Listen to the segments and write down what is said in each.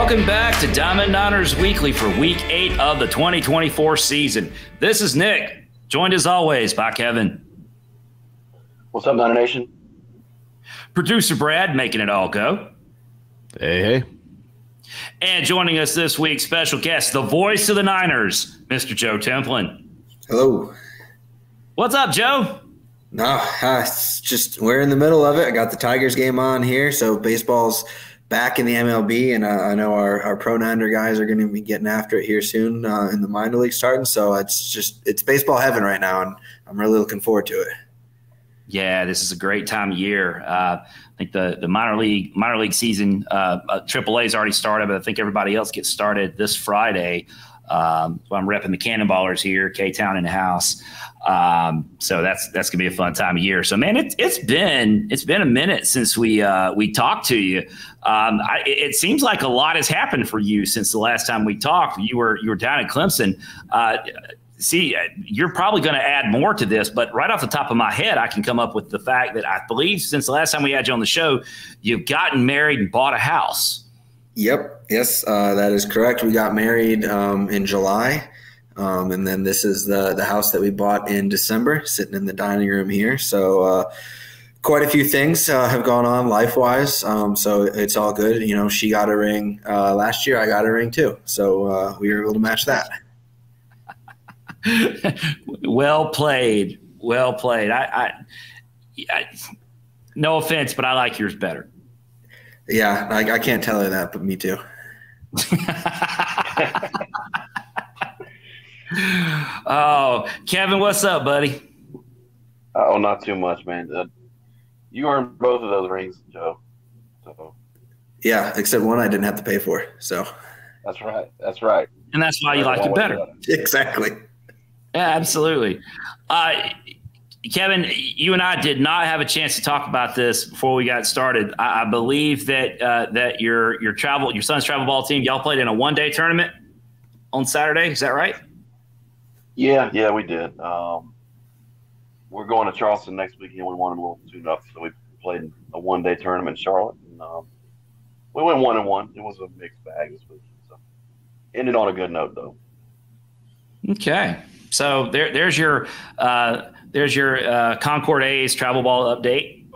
Welcome back to Diamond Niners Weekly for Week 8 of the 2024 season. This is Nick, joined as always by Kevin. What's up, Niner Nation? Producer Brad, making it all go. Hey. And joining us this week, special guest, the voice of the Niners, Mr. Joe Templin. Hello. What's up, Joe? No, it's just we're in the middle of it. I got the Tigers game on here, so baseball's back in the MLB, and I know our pro Niner guys are going to be getting after it here soon in the minor league starting. So it's baseball heaven right now, and I'm really looking forward to it. Yeah, this is a great time of year. I think the minor league season, AAA's already started, but I think everybody else gets started this Friday. So I'm repping the Cannonballers here, K-Town in the house. So that's gonna be a fun time of year. So man, it's been a minute since we talked to you. It seems like a lot has happened for you since the last time we talked. You were down at Clemson. You're probably going to add more to this, but right off the top of my head, I can come up with the fact that I believe since the last time we had you on the show, you've gotten married and bought a house. Yep. Yes, that is correct. We got married in July. And then this is the house that we bought in December, sitting in the dining room here. So quite a few things have gone on life-wise. So it's all good. You know, she got a ring last year. I got a ring too. So we were able to match that. Well played. Well played. I no offense, but I like yours better. Yeah, I can't tell her that, but me too. Oh, Kevin, what's up, buddy? Oh, not too much, man. You earned both of those rings, Joe. So yeah, except one I didn't have to pay for. So that's right. That's right. And that's why you like it better. Exactly. Yeah, absolutely. Kevin, you and I did not have a chance to talk about this before we got started. I believe that your son's travel ball team, y'all played in a one-day tournament on Saturday. Is that right? Yeah, we did. We're going to Charleston next weekend. We wanted a little tune-up, so we played a one-day tournament in Charlotte. And, we went 1-1. It was a mixed bag this weekend. So ended on a good note, though. Okay, so there's your Concord A's travel ball update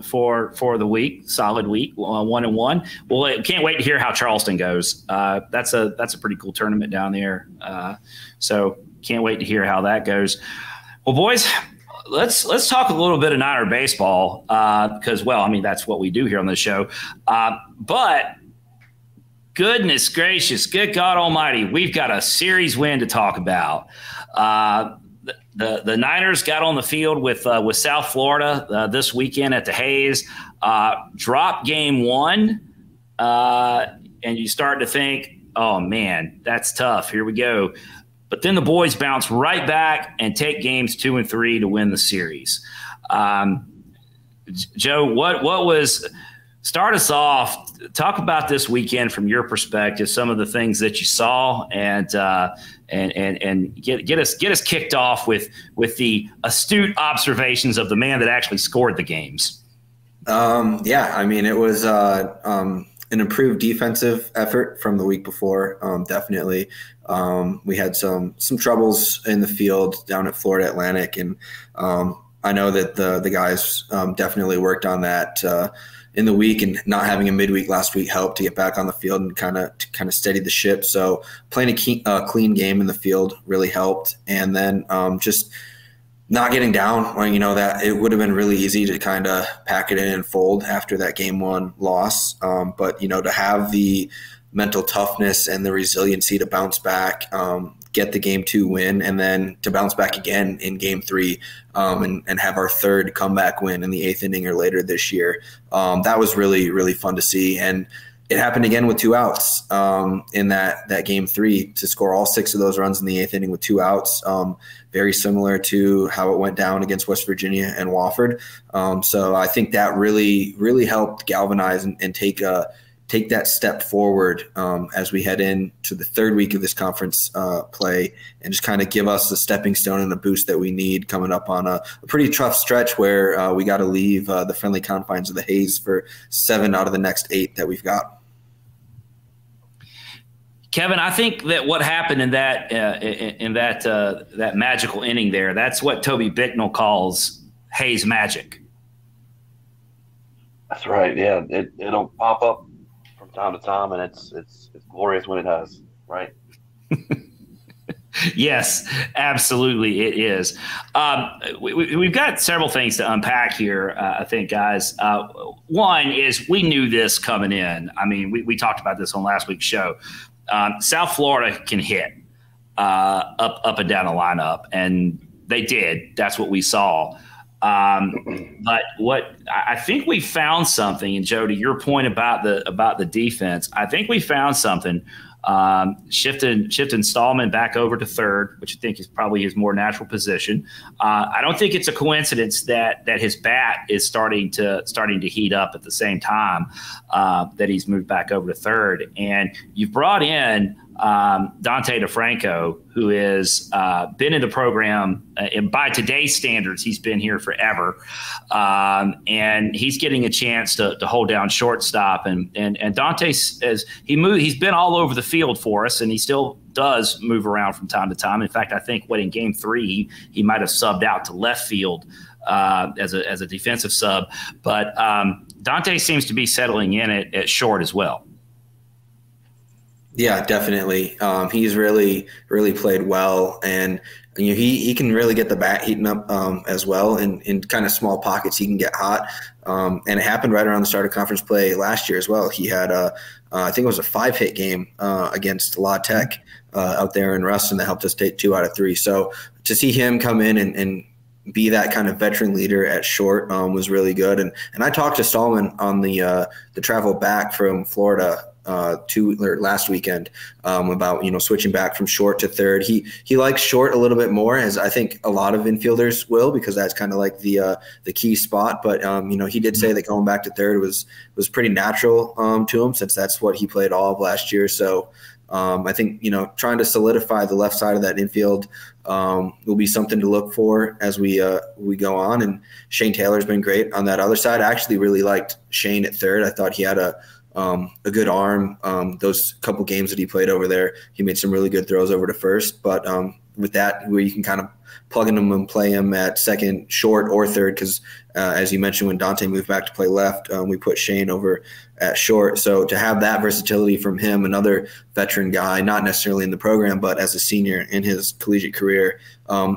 for the week. Solid week, 1-1. Well, can't wait to hear how Charleston goes. That's a pretty cool tournament down there. So can't wait to hear how that goes. Well, boys, let's talk a little bit of Niner baseball because, well, I mean that's what we do here on the show. But goodness gracious, good God Almighty, we've got a series win to talk about. The Niners got on the field with South Florida this weekend at the Hayes. Dropped game one, and you start to think, oh, man, that's tough. Here we go. But then the boys bounce right back and take games 2 and 3 to win the series. Joe, what was – start us off. Talk about this weekend from your perspective, some of the things that you saw, and get us kicked off with the astute observations of the man that actually scored the games. Yeah, I mean, it was an improved defensive effort from the week before. Definitely, we had some troubles in the field down at Florida Atlantic, and I know that the guys definitely worked on that in the week, and not having a midweek last week helped to get back on the field and kind of steady the ship. So playing a clean game in the field really helped. And then just not getting down, you know, that it would have been really easy to kind of pack it in and fold after that game one loss. But, you know, to have the mental toughness and the resiliency to bounce back, get the game 2 win, and then to bounce back again in game 3 and have our third comeback win in the 8th inning or later this year. That was really, really fun to see. And it happened again with 2 outs in that game 3 to score all 6 of those runs in the 8th inning with 2 outs. Very similar to how it went down against West Virginia and Wofford. So I think that really, really helped galvanize and take that step forward as we head into the 3rd week of this conference play, and just kind of give us the stepping stone and a boost that we need coming up on a pretty tough stretch where we got to leave the friendly confines of the Hayes for 7 out of the next 8 that we've got. Kevin, I think that what happened in that magical inning there, that's what Toby Bicknell calls Hayes magic. That's right. Yeah, it'll pop up from time to time, and it's glorious when it does. Right. Yes, absolutely, it is. We've got several things to unpack here, I think, guys. One is we knew this coming in. I mean, we talked about this on last week's show. South Florida can hit up and down the lineup, and they did. That's what we saw. But what I think we found something, and Joe, to your point about the defense, I think we found something. Shifting Stallman back over to third, which I think is probably his more natural position. I don't think it's a coincidence that his bat is starting to heat up at the same time that he's moved back over to third. And you've brought in Dante DeFranco, who has been in the program, and by today's standards, he's been here forever. And he's getting a chance to hold down shortstop. And Dante, he's been all over the field for us, and he still does move around from time to time. In fact, I think in game 3, he might have subbed out to left field as a defensive sub. But Dante seems to be settling in at short as well. Yeah, definitely. He's really played well, and he can really get the bat heating up as well. In kind of small pockets, he can get hot, and it happened right around the start of conference play last year as well. He had I think it was a 5-hit game against La Tech out there in Ruston that helped us take 2 out of 3. So to see him come in and be that kind of veteran leader at short was really good. And I talked to Stallman on the travel back from Florida last weekend about switching back from short to third. He likes short a little bit more, as I think a lot of infielders will, because that's kind of like the key spot. But he did say that going back to third was pretty natural to him, since that's what he played all of last year. So I think trying to solidify the left side of that infield will be something to look for as we go on. And Shane Taylor's been great on that other side. I actually really liked Shane at third. I thought he had a good arm. Those couple games that he played over there, he made some really good throws over to first. But with that, where you can kind of plug in him and play him at second, short, or third, because as you mentioned, when Dante moved back to play left, we put Shane over at short. So to have that versatility from him, another veteran guy, not necessarily in the program, but as a senior in his collegiate career,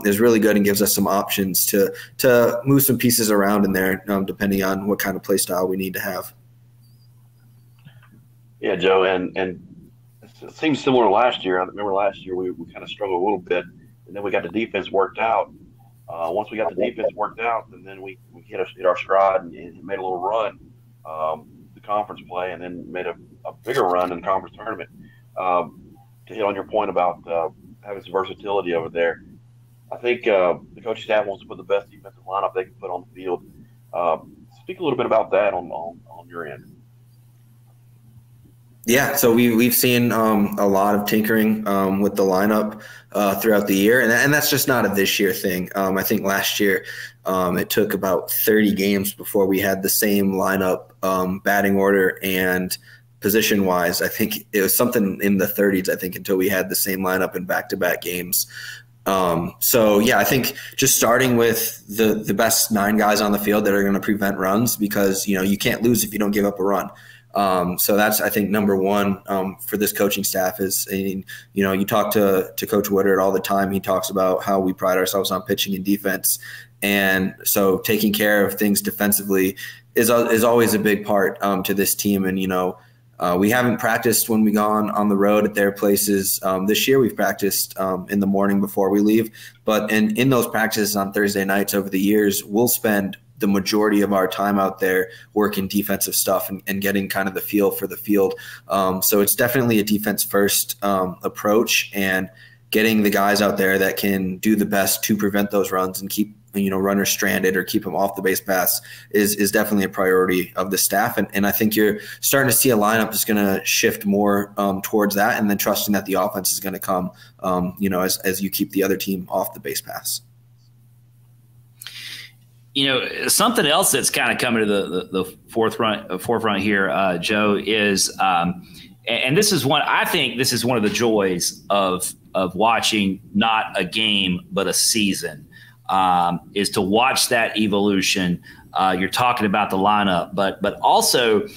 is really good and gives us some options to move some pieces around in there, depending on what kind of play style we need to have. Yeah, Joe, and it seems similar to last year. I remember last year we kind of struggled a little bit, and then we got the defense worked out. Once we got the defense worked out, and then we hit our stride and made a little run, the conference play, and then made a bigger run in the conference tournament. To hit on your point about having some versatility over there, I think the coaching staff wants to put the best defensive lineup they can put on the field. Speak a little bit about that on your end. Yeah, so we've seen a lot of tinkering with the lineup throughout the year, and that's just not a this year thing. I think last year it took about 30 games before we had the same lineup, batting order and position-wise. I think it was something in the 30s, I think, until we had the same lineup in back-to-back games. So, yeah, I think just starting with the best 9 guys on the field that are going to prevent runs, because, you can't lose if you don't give up a run. So that's, I think, number one for this coaching staff is, you talk to Coach Woodard all the time. He talks about how we pride ourselves on pitching and defense. And so taking care of things defensively is always a big part to this team. And, we haven't practiced when we gone on the road at their places. This year we've practiced in the morning before we leave. But in those practices on Thursday nights over the years, we'll spend the majority of our time out there working defensive stuff and getting kind of the feel for the field. So it's definitely a defense first approach, and getting the guys out there that can do the best to prevent those runs and keep runners stranded or keep them off the base paths is definitely a priority of the staff. And I think you're starting to see a lineup that's going to shift more towards that, and then trusting that the offense is going to come, as you keep the other team off the base paths. Something else that's kind of coming to the forefront here, Joe, is and this is one, I think this is one of the joys of watching not a game but a season, is to watch that evolution. You're talking about the lineup, but also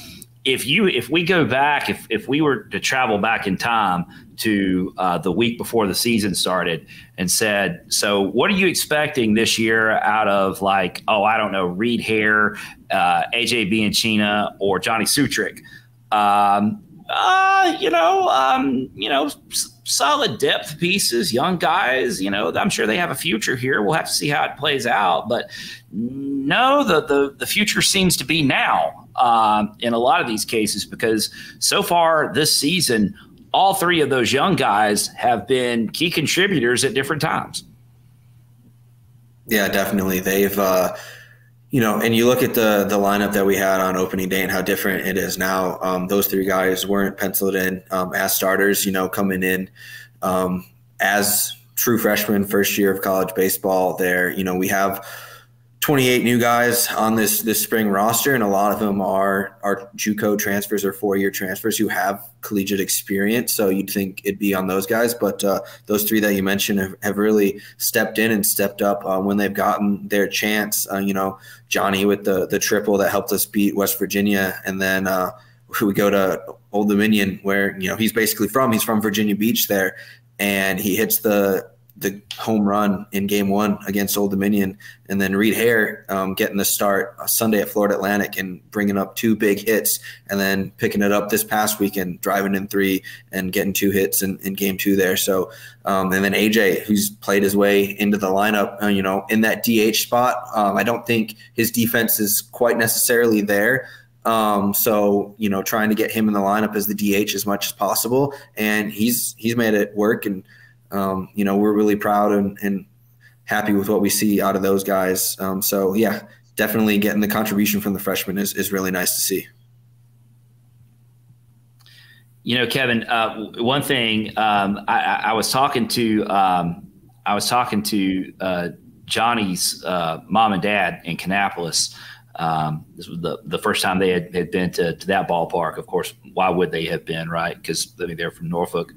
if we go back, if we were to travel back in time to the week before the season started and said, so what are you expecting this year out of, like, I don't know, Reed Hare, AJ Bianchina, or Johnny Sutrick? Solid depth pieces, young guys. I'm sure they have a future here. We'll have to see how it plays out. But no, the future seems to be now in a lot of these cases, because so far this season, all three of those young guys have been key contributors at different times. Yeah, definitely. They've and you look at the lineup that we had on opening day and how different it is now. Those three guys weren't penciled in as starters, coming in as true freshmen, first year of college baseball there. We have 28 new guys on this spring roster, and a lot of them are JUCO transfers or 4-year transfers who have collegiate experience. So you'd think it'd be on those guys, but those three that you mentioned have really stepped in and stepped up when they've gotten their chance. Johnny with the triple that helped us beat West Virginia, and then we go to Old Dominion, where he's basically he's from Virginia Beach there, and he hits the home run in game 1 against Old Dominion. And then Reed Hare getting the start Sunday at Florida Atlantic and bringing up 2 big hits, and then picking it up this past weekend, driving in 3 and getting 2 hits in game 2 there. So, and then AJ, who's played his way into the lineup, in that DH spot. I don't think his defense is quite necessarily there. So, trying to get him in the lineup as the DH as much as possible. And he's made it work. And, we're really proud and happy with what we see out of those guys. So yeah, definitely getting the contribution from the freshmen is really nice to see. Kevin, one thing, I was talking to Johnny's mom and dad in Kannapolis. This was the first time they had been to that ballpark. Of course, why would they have been, right? Because they're from Norfolk.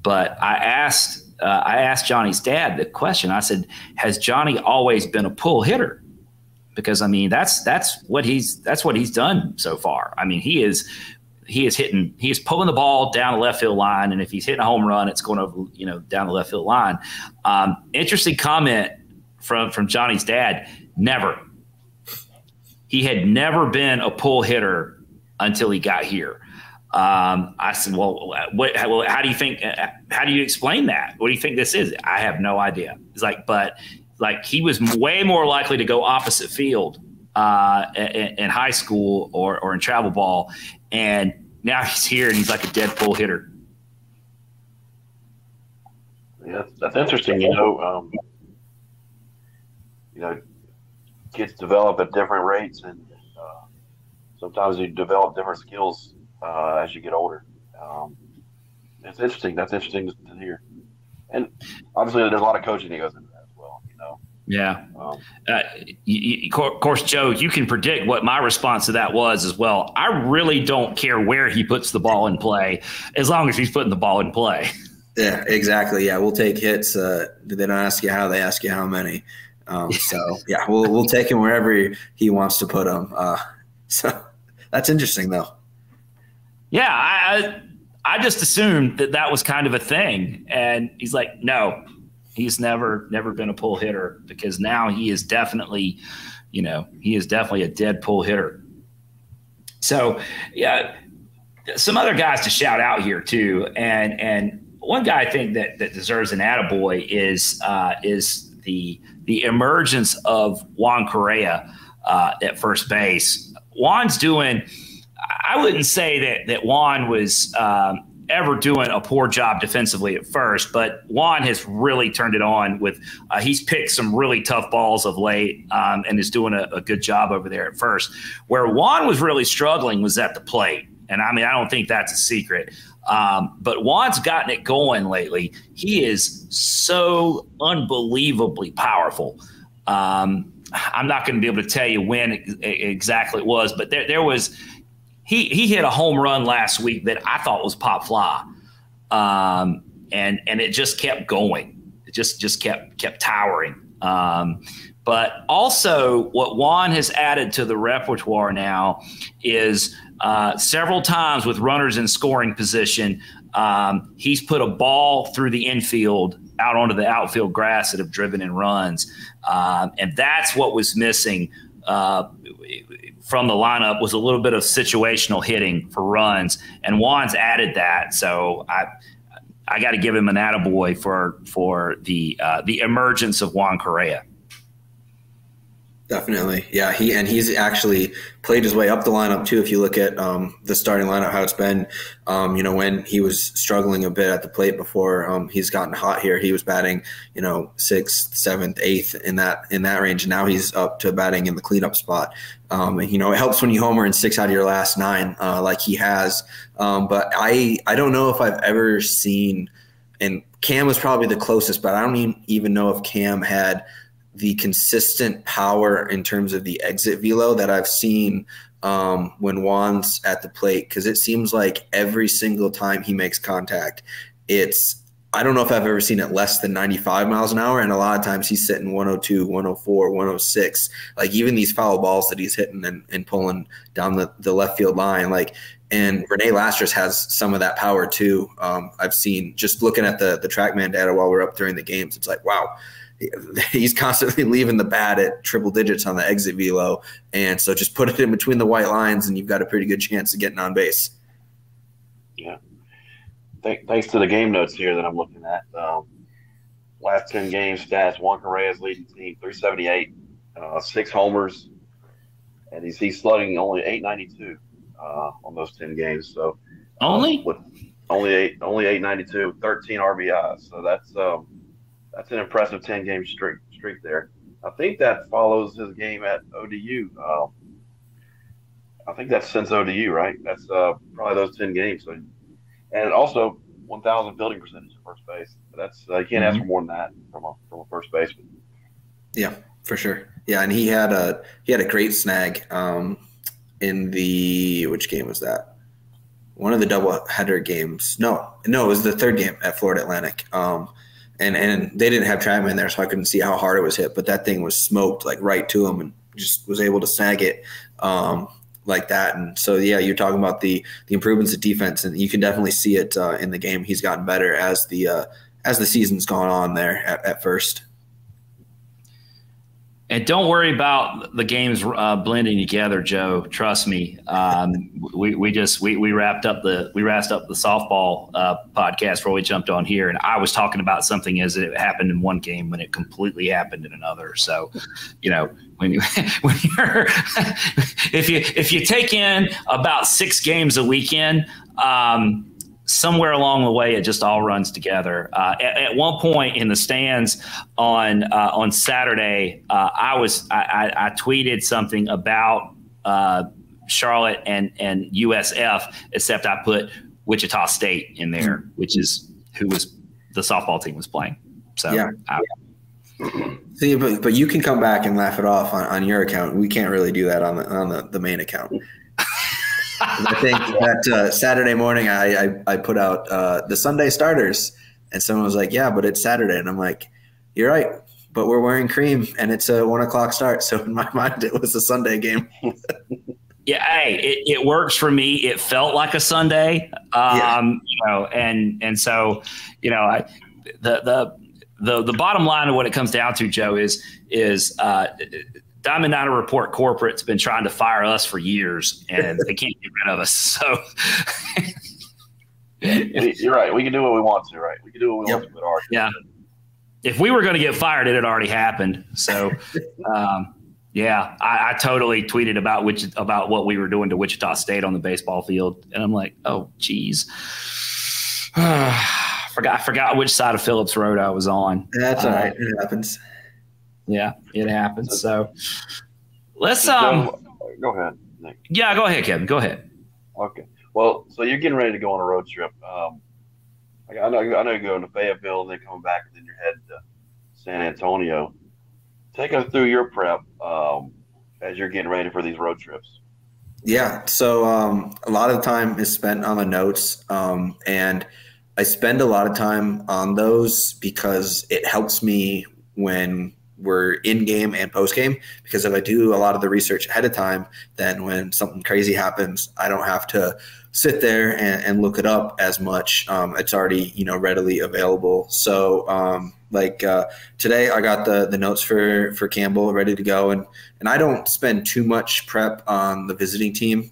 But I asked Johnny's dad the question. I said, "Has Johnny always been a pull hitter?" Because that's what he's done so far. He is pulling the ball down the left field line, and if he's hitting a home run, it's going over down the left field line. Interesting comment from Johnny's dad. Never. He had never been a pull hitter until he got here. I said, well, how do you think? How do you explain that? What do you think this is? I have no idea. It's but he was way more likely to go opposite field in high school or in travel ball, and now he's here and he's like a dead pull hitter. Yeah, that's interesting. Kids develop at different rates, and sometimes you develop different skills as you get older. It's interesting. That's interesting to hear. And obviously, there's a lot of coaching that goes into that as well. Yeah. Of course, Joe, you can predict what my response to that was as well. I really don't care where he puts the ball in play, as long as he's putting the ball in play. Yeah, exactly. Yeah, we'll take hits. They don't ask you how; they ask you how many. So yeah, we'll take him wherever he wants to put them. So that's interesting, though. Yeah, I just assumed that was kind of a thing, and he's like, no, he's never been a pull hitter, because now he is definitely, a dead pull hitter. So yeah, some other guys to shout out here too, and one guy I think that deserves an attaboy is the emergence of Juan Correa at first base. Juan's doing. I wouldn't say that Juan was ever doing a poor job defensively at first, but Juan has really turned it on with he's picked some really tough balls of late and is doing a good job over there at first. Where Juan was really struggling was at the plate. And I don't think that's a secret. But Juan's gotten it going lately. He is so unbelievably powerful. I'm not going to be able to tell you when exactly it was, but there was – he hit a home run last week that I thought was pop fly, and it just kept going. It just kept towering. But also, what Juan has added to the repertoire now is several times with runners in scoring position, he's put a ball through the infield out onto the outfield grass that have driven in runs. And that's what was missing from the lineup, was a little bit of situational hitting for runs. And Juan's added that. So I got to give him an attaboy for the emergence of Juan Correa. Definitely. Yeah. He's actually played his way up the lineup too. If you look at the starting lineup, how it's been, when he was struggling a bit at the plate before he's gotten hot here, he was batting, 6th, 7th, 8th in that range. And now he's up to batting in the cleanup spot. It helps when you homer in 6 out of your last 9, like he has. But I don't know if I've ever seen, and Cam was probably the closest, but I don't even know if Cam had the consistent power in terms of the exit velo that I've seen when Juan's at the plate, because it seems like every single time he makes contact, I don't know if I've ever seen it less than 95 miles an hour, and a lot of times he's sitting 102, 104, 106. Like even these foul balls that he's hitting and pulling down the left field line, and Rene Lastros has some of that power too. I've seen just looking at the TrackMan data while we're up during the games, it's like, wow. He's constantly leaving the bat at triple digits on the exit velo, and so just put it in between the white lines, and you've got a pretty good chance of getting on base. Yeah. Thanks to the game notes here that I'm looking at. Last 10 games stats: Juan Correa's leading team, 378, 6 homers, and he's slugging only 892 on those 10 games. So only 892, 13 RBIs. So that's an impressive 10-game streak there. I think that follows his game at ODU. I think that's since ODU, right? That's probably those 10 games. So, and also 1,000 fielding percentage at first base. That's you can't ask for more than that from a first baseman. Yeah, for sure. Yeah, and he had a great snag in which game was that? One of the doubleheader games. No, it was the third game at Florida Atlantic. And they didn't have TrackMan there, so I couldn't see how hard it was hit. But that thing was smoked right to him, and just was able to snag it like that. And so, yeah, you're talking about the improvements of defense, and you can definitely see it in the game. He's gotten better as the season's gone on there at first. And don't worry about the games blending together, Joe. Trust me. We wrapped up the softball podcast before we jumped on here, and I was talking about something as it happened in one game when it completely happened in another. So, when you're if you take in about 6 games a weekend, somewhere along the way, it just all runs together. At one point in the stands on Saturday, I tweeted something about Charlotte and USF, except I put Wichita State in there, which is who the softball team was playing. So yeah. See, but you can come back and laugh it off on your account. We can't really do that on the main account. I think that Saturday morning I put out the Sunday starters, and someone was like, yeah, but it's Saturday. And I'm like, you're right, but we're wearing cream and it's a 1:00 start. So in my mind, it was a Sunday game. Yeah. Hey, it works for me. It felt like a Sunday, and so, the bottom line of what it comes down to, Joe, is Diamond Niner Report Corporate's been trying to fire us for years, and they can't get rid of us. So you're right. We can do what we want to, right? We can do what we want to with our yeah. If we were going to get fired, it had already happened. So, I totally tweeted about what we were doing to Wichita State on the baseball field, and I'm like, oh, geez. I forgot which side of Phillips Road I was on. That's all right. It happens. Yeah, it happens. So let's go ahead, Nick. Yeah, go ahead, Kevin. Go ahead. Okay. Well, so you're getting ready to go on a road trip. I know you're going to Fayetteville and then coming back, and then you're headed to San Antonio. Take us through your prep as you're getting ready for these road trips. Yeah. So a lot of time is spent on the notes, and I spend a lot of time on those because it helps me when we're in game and post game. Because if I do a lot of the research ahead of time, then when something crazy happens, I don't have to sit there and look it up as much. It's already readily available. So today I got the notes for Campbell ready to go, and I don't spend too much prep on the visiting team.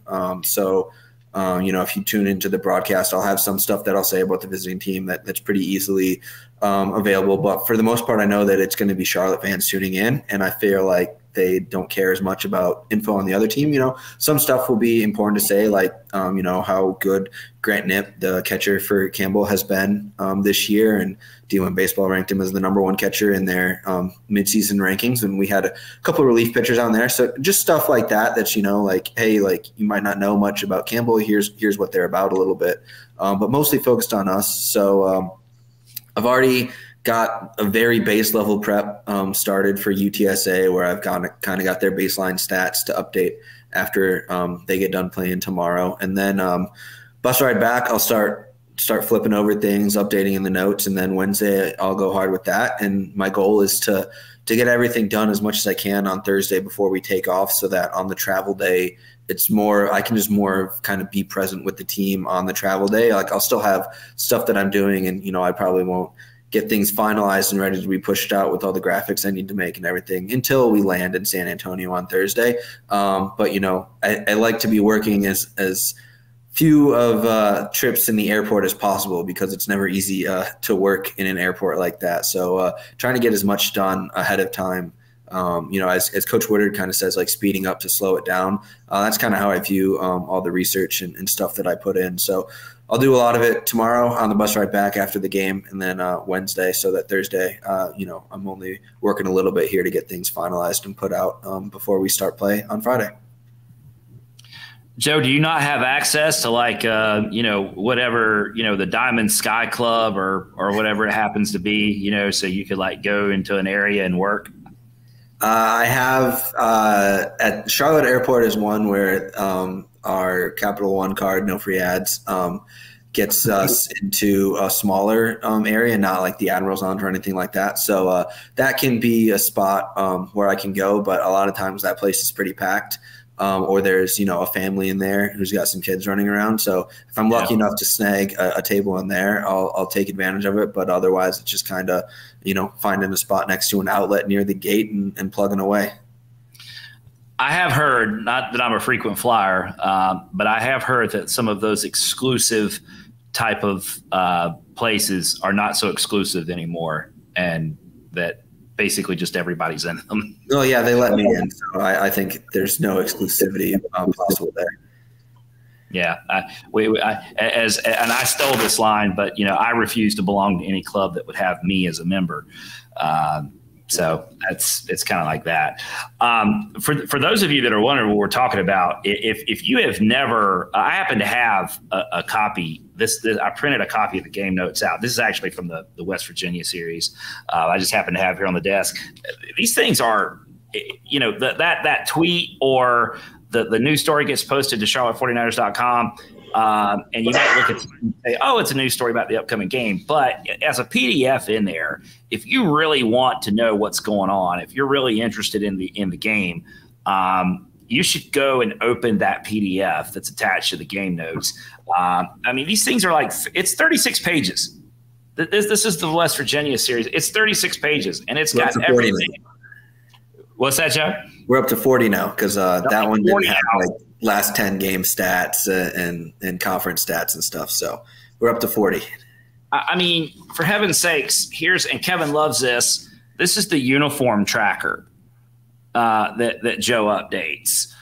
If you tune into the broadcast, I'll have some stuff that I'll say about the visiting team that's pretty easily available. But for the most part, I know that it's going to be Charlotte fans tuning in, and I feel like they don't care as much about info on the other team. Some stuff will be important to say, like, how good Grant Knipp, the catcher for Campbell, has been this year. And D1 Baseball ranked him as the #1 catcher in their midseason rankings. And we had a couple of relief pitchers on there. So just stuff like that, that's, like, hey, like, you might not know much about Campbell. Here's what they're about a little bit, but mostly focused on us. So I've already got a very base level prep started for UTSA, where I've kind of got their baseline stats to update after they get done playing tomorrow. And then bus ride back, I'll start flipping over things, updating in the notes, and then Wednesday I'll go hard with that. And my goal is to get everything done as much as I can on Thursday before we take off, so that on the travel day I can just more kind of be present with the team on the travel day. Like, I'll still have stuff that I'm doing, and I probably won't get things finalized and ready to be pushed out with all the graphics I need to make and everything until we land in San Antonio on Thursday. But I like to be working as few of trips in the airport as possible, because it's never easy to work in an airport like that. So trying to get as much done ahead of time. As Coach Woodard kind of says, like, speeding up to slow it down. That's kind of how I view all the research and stuff that I put in. So I'll do a lot of it tomorrow on the bus ride back after the game, and then Wednesday, so that Thursday, I'm only working a little bit here to get things finalized and put out before we start play on Friday. Joe, do you not have access to, like, whatever, the Diamond Sky Club or whatever it happens to be, so you could, like, go into an area and work? I have at Charlotte Airport is one where our Capital One card, no free ads, gets us into a smaller area, not like the Admiral's Lounge or anything like that. So that can be a spot where I can go, but a lot of times that place is pretty packed. Or there's, a family in there who's got some kids running around. So if I'm lucky enough to snag a table in there, I'll take advantage of it. But otherwise, it's just kind of, finding a spot next to an outlet near the gate and plugging away. I have heard, not that I'm a frequent flyer, but I have heard that some of those exclusive type of places are not so exclusive anymore, and that basically just everybody's in them. Oh yeah, they let me in, so I think there's no exclusivity possible there. Yeah, and I stole this line, but I refuse to belong to any club that would have me as a member. So it's kind of like that. For those of you that are wondering what we're talking about, if you have never, I happen to have a copy. This I printed a copy of the game notes out. This is actually from the West Virginia series. I just happen to have here on the desk. These things are, that tweet or the news story gets posted to charlotte49ers.com. And you might look at it and say, oh, it's a news story about the upcoming game. But as a PDF in there, if you really want to know what's going on, if you're really interested in the game, you should go and open that PDF that's attached to the game notes. These things are like, it's 36 pages. This is the West Virginia series. It's 36 pages, and it's got everything. What's that, Joe? We're up to 40 now, because that one didn't have like last 10 game stats and conference stats and stuff. So we're up to 40. For heaven's sakes, and Kevin loves this. This is the uniform tracker that Joe updates.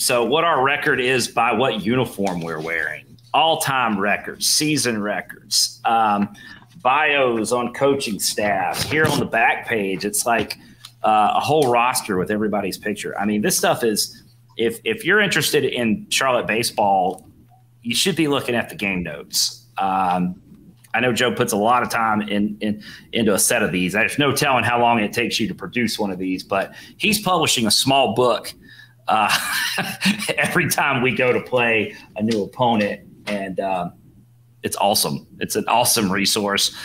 So what our record is by what uniform we're wearing, all-time records, season records, bios on coaching staffs. Here on the back page, it's like a whole roster with everybody's picture. This stuff is, if you're interested in Charlotte baseball, you should be looking at the game notes. I know Joe puts a lot of time into a set of these. There's no telling how long it takes you to produce one of these, but he's publishing a small book uh, every time we go to play a new opponent, and it's awesome. It's an awesome resource.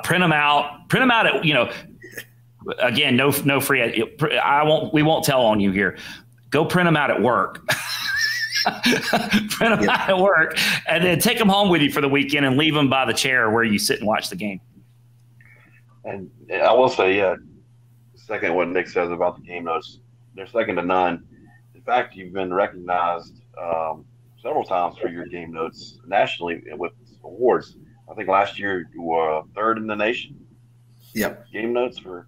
Print them out. Print them out at, again, no free. We won't tell on you here. Go print them out at work. Print them out at work, and then take them home with you for the weekend and leave them by the chair where you sit and watch the game. And I will say, second what Nick says about the game notes, they're second to none. In fact, you've been recognized several times for your game notes nationally with awards. I think last year you were third in the nation. Yep. Game notes for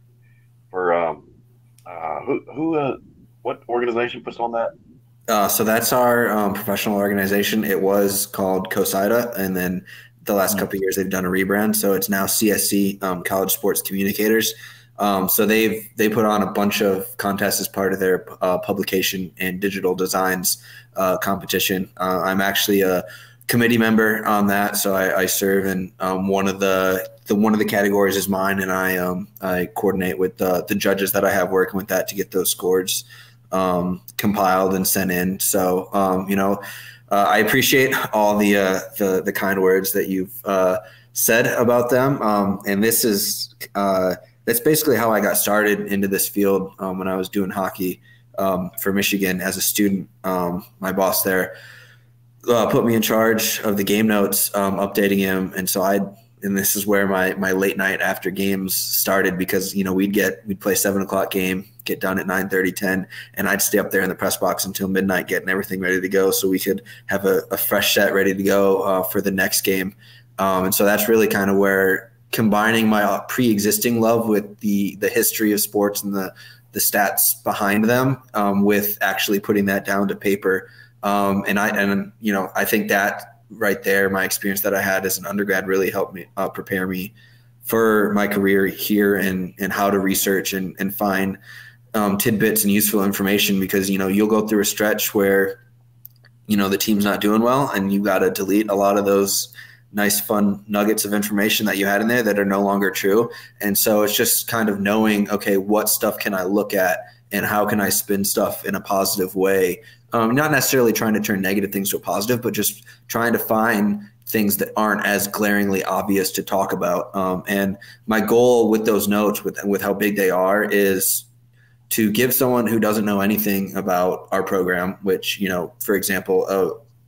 what organization puts on that? So that's our professional organization. It was called COSIDA, and then the last couple of years they've done a rebrand. So it's now CSC, College Sports Communicators. So they put on a bunch of contests as part of their publication and digital designs competition. I'm actually a committee member on that, so I serve in one of the categories is mine, and I coordinate with the judges that I have working with that to get those scores compiled and sent in. So I appreciate all the kind words that you've said about them, and this is that's basically how I got started into this field when I was doing hockey for Michigan as a student. My boss there put me in charge of the game notes, updating him, and so and this is where my late night after games started, because we'd play 7 o'clock game, get done at 9:30, 10, and I'd stay up there in the press box until midnight getting everything ready to go so we could have a fresh set ready to go for the next game. And so that's really kind of where combining my pre-existing love with the history of sports and the stats behind them with actually putting that down to paper. I think that right there, my experience that I had as an undergrad really helped me prepare me for my career here and how to research and find tidbits and useful information, because you'll go through a stretch where the team's not doing well and you've got to delete a lot of those nice fun nuggets of information that you had in there that are no longer true. And so it's just kind of knowing, okay, what stuff can I look at and how can I spin stuff in a positive way? Not necessarily trying to turn negative things to a positive, but just trying to find things that aren't as glaringly obvious to talk about. And my goal with those notes, with how big they are, is to give someone who doesn't know anything about our program, which, for example,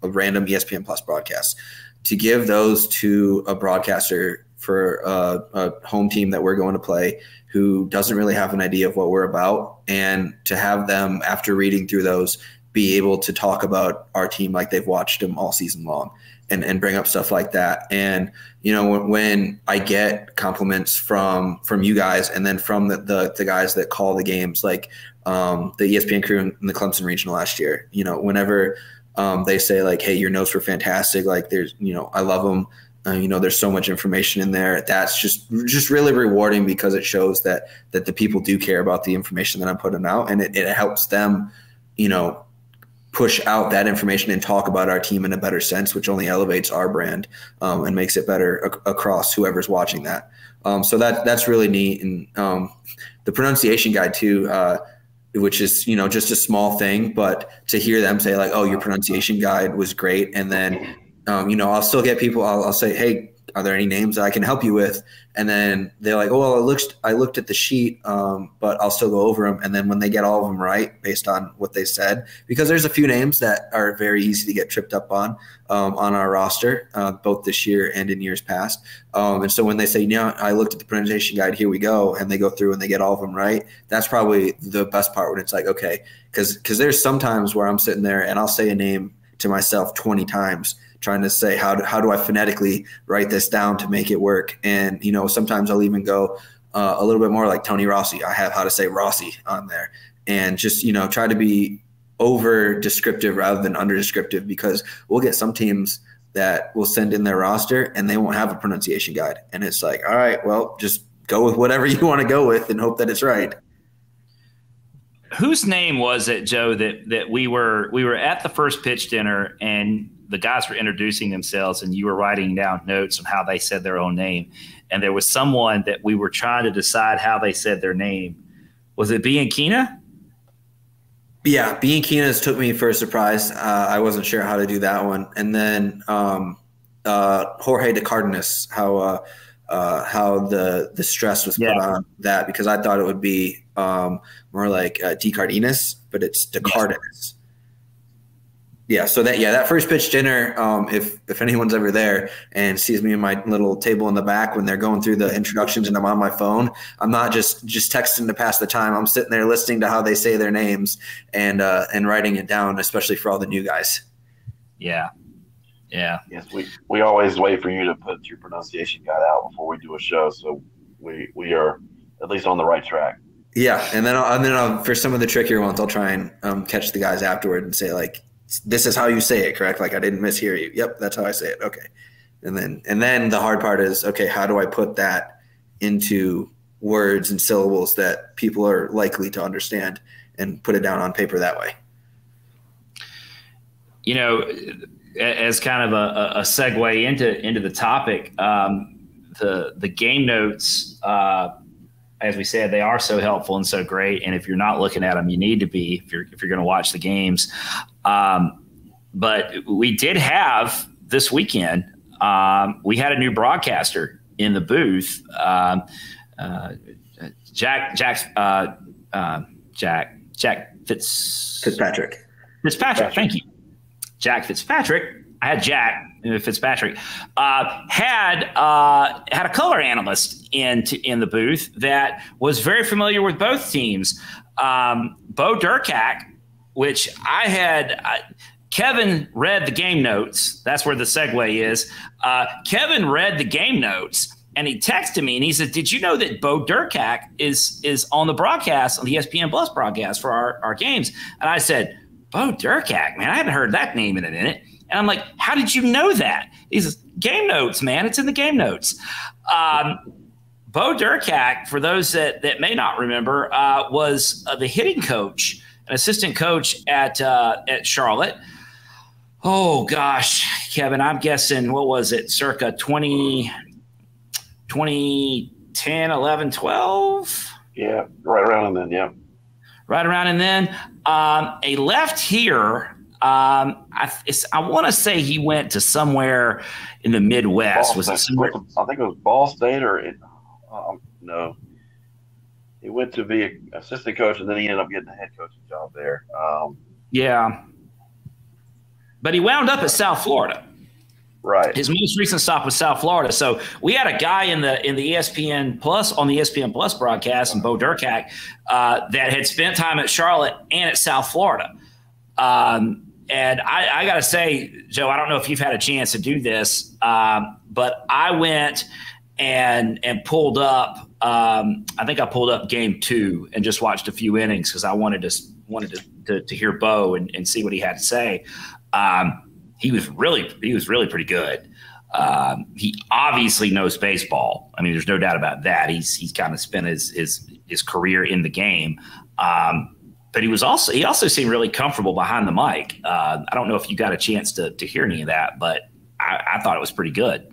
a random ESPN Plus broadcast, to give those to a broadcaster for a home team that we're going to play who doesn't really have an idea of what we're about, and to have them, after reading through those, be able to talk about our team like they've watched them all season long and bring up stuff like that. And, when I get compliments from you guys and then from the guys that call the games, like the ESPN crew in the Clemson regional last year, whenever they say like, hey, your notes were fantastic. Like there's, I love them. There's so much information in there. That's just really rewarding, because it shows that the people do care about the information that I'm putting out, and it helps them, push out that information and talk about our team in a better sense, which only elevates our brand and makes it better across whoever's watching that. So that's really neat. And the pronunciation guide too, which is, just a small thing, but to hear them say like, oh, your pronunciation guide was great. And then, I'll still get people, I'll say, hey, are there any names that I can help you with? And then they're like, oh, well, I looked at the sheet, but I'll still go over them. And then when they get all of them right, based on what they said, because there's a few names that are very easy to get tripped up on our roster, both this year and in years past. And so when they say, I looked at the pronunciation guide, here we go, and they go through and they get all of them right, that's probably the best part, when it's like, okay, because there's some times where I'm sitting there and I'll say a name to myself 20 times, trying to say, how do I phonetically write this down to make it work? And, sometimes I'll even go a little bit more like Tony Rossi. I have how to say Rossi on there, and just, try to be over descriptive rather than under descriptive, because we'll get some teams that will send in their roster and they won't have a pronunciation guide. And it's like, all right, well, just go with whatever you want to go with and hope that it's right. Whose name was it, Joe, that we were at the first pitch dinner and the guys were introducing themselves and you were writing down notes on how they said their own name, and there was someone that we were trying to decide how they said their name. Was it Bianchina? Yeah, Bean Keena's took me for a surprise. I wasn't sure how to do that one. And then Jorge de Cardenas, how the stress was put on that, because I thought it would be more like De Cardenas, but it's de Cardenas. Yeah, so that first pitch dinner, if anyone's ever there and sees me in my little table in the back when they're going through the introductions and I'm on my phone, I'm not just texting to pass the time. I'm sitting there listening to how they say their names and writing it down, especially for all the new guys. Yeah. Yeah. Yes, we always wait for you to put your pronunciation guide out before we do a show, so we are at least on the right track. Yeah, and then I'll, for some of the trickier ones, I'll try and catch the guys afterward and say, like, this is how you say it, correct? Like, I didn't mishear you. Yep, that's how I say it. Okay. And then the hard part is, okay, how do I put that into words and syllables that people are likely to understand and put it down on paper that way? You know, as kind of a segue into the topic, the game notes, as we said, they are so helpful and so great. And if you're not looking at them, you need to be if you're going to watch the games. But we did have this weekend. We had a new broadcaster in the booth. Jack Fitzpatrick. Thank you, Jack Fitzpatrick. I had Jack Fitzpatrick. Had a color analyst in the booth that was very familiar with both teams. Bo Durkak, which I had. Kevin read the game notes. That's where the segue is. Kevin read the game notes, and he texted me, and he said, "Did you know that Bo Durkak is on the broadcast, on the ESPN Plus broadcast for our games?" And I said, "Bo Durkak, man, I hadn't heard that name in a minute." And I'm like, "How did you know that?" He says, "Game notes, man. It's in the game notes." Bo Durkak, for those that may not remember, was the hitting coach, an assistant coach at Charlotte. Oh, gosh, Kevin, I'm guessing, what was it, circa 2010, 11, 12? Yeah, right around and then, yeah. Right around and then. A left here, I want to say he went to somewhere in the Midwest. Was it somewhere? I think it was Ball State no. He went to be an assistant coach, and then he ended up getting a head coaching job there. Yeah. But he wound up at South Florida. Right. His most recent stop was South Florida. So we had a guy in the ESPN Plus, on the ESPN Plus broadcast, and Bo Durkak, that had spent time at Charlotte and at South Florida. And I got to say, Joe, I don't know if you've had a chance to do this, but I went and pulled up. I think I pulled up game 2 and just watched a few innings because I wanted to hear Bo and see what he had to say. He was really pretty good. He obviously knows baseball. I mean, there's no doubt about that. He's kind of spent his career in the game. But he also seemed really comfortable behind the mic. I don't know if you got a chance to hear any of that, but I thought it was pretty good.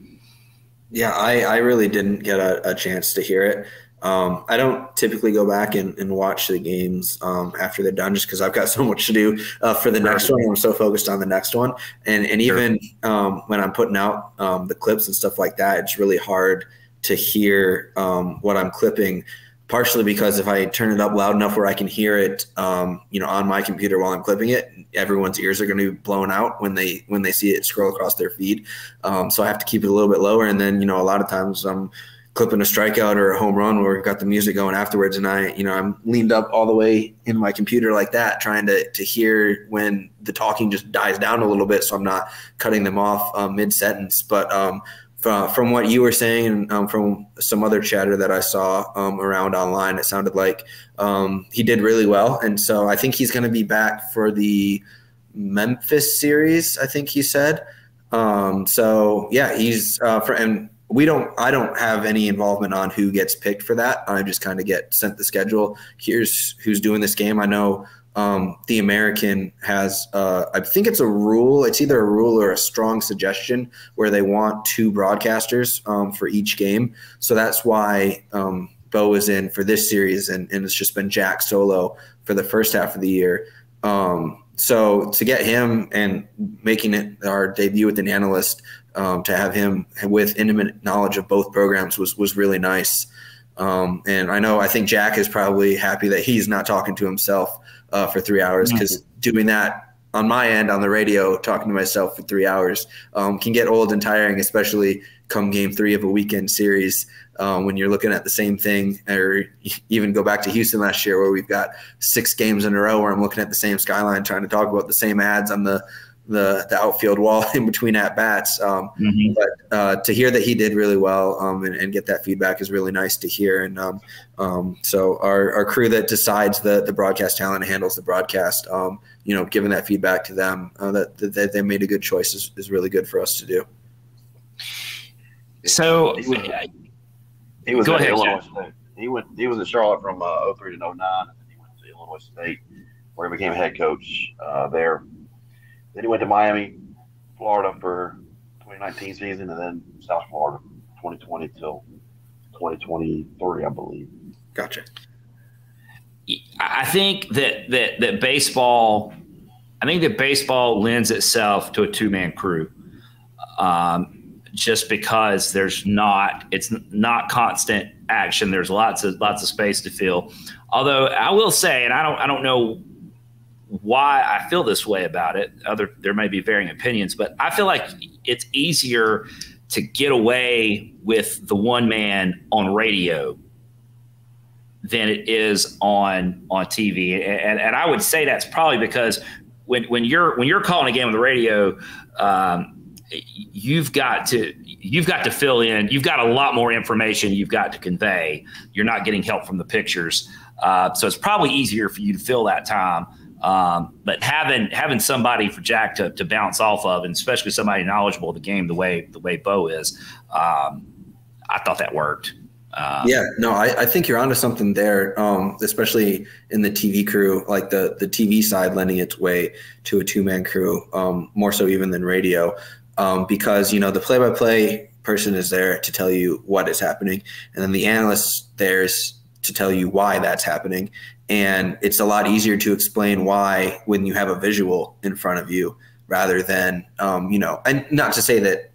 Yeah, I really didn't get a chance to hear it. I don't typically go back and watch the games after they're done, just because I've got so much to do for the next one. I'm so focused on the next one. And even when I'm putting out the clips and stuff like that, it's really hard to hear what I'm clipping, partially because if I turn it up loud enough where I can hear it on my computer while I'm clipping it, everyone's ears are going to be blown out when they see it scroll across their feed. So I have to keep it a little bit lower. And then, a lot of times I'm clipping a strikeout or a home run where we've got the music going afterwards, and I'm leaned up all the way in my computer like that, trying to hear when the talking just dies down a little bit, so I'm not cutting them off mid-sentence. But from what you were saying and from some other chatter that I saw around online, it sounded like he did really well, and so I think he's going to be back for the Memphis series, I think he said. So yeah, he's and I don't have any involvement on who gets picked for that. I just kind of get sent the schedule. Here's who's doing this game. I know the American has, I think it's a rule. It's either a rule or a strong suggestion where they want 2 broadcasters for each game. So that's why Bo is in for this series, and it's just been Jack solo for the first half of the year. So to get him and making it our debut with an analyst, to have him with intimate knowledge of both programs was really nice. And I think Jack is probably happy that he's not talking to himself for 3 hours, because doing that on my end on the radio, talking to myself for 3 hours, can get old and tiring, especially come game 3 of a weekend series, when you're looking at the same thing. Or even go back to Houston last year, where we've got 6 games in a row where I'm looking at the same skyline, trying to talk about the same ads on the outfield wall in between at bats. But to hear that he did really well, and get that feedback is really nice to hear. And so our crew that decides the broadcast talent and handles the broadcast, giving that feedback to them, that they made a good choice is really good for us to do. So he was go at ahead, Illinois State. He was in Charlotte from 03 to 09, and then he went to Illinois State, where he became head coach there. Then he went to Miami, Florida for 2019 season, and then South Florida 2020 till 2023, I believe. Gotcha. I think that baseball lends itself to a 2-man crew, just because it's not constant action. There's lots of space to fill. Although I will say, and I don't know why I feel this way about it. There may be varying opinions, but I feel like it's easier to get away with the one man on radio than it is on TV. And I would say that's probably because when you're calling a game on the radio, you've got to fill in. You've got a lot more information you've got to convey. You're not getting help from the pictures. So it's probably easier for you to fill that time. But having somebody for Jack to bounce off of, and especially somebody knowledgeable of the game the way Bo is, I thought that worked. I think you're onto something there, especially in the TV crew, like the TV side lending its way to a 2-man crew, more so even than radio, because the play-by-play person is there to tell you what is happening, and then the analyst there's to tell you why that's happening. And it's a lot easier to explain why when you have a visual in front of you, rather than, and not to say that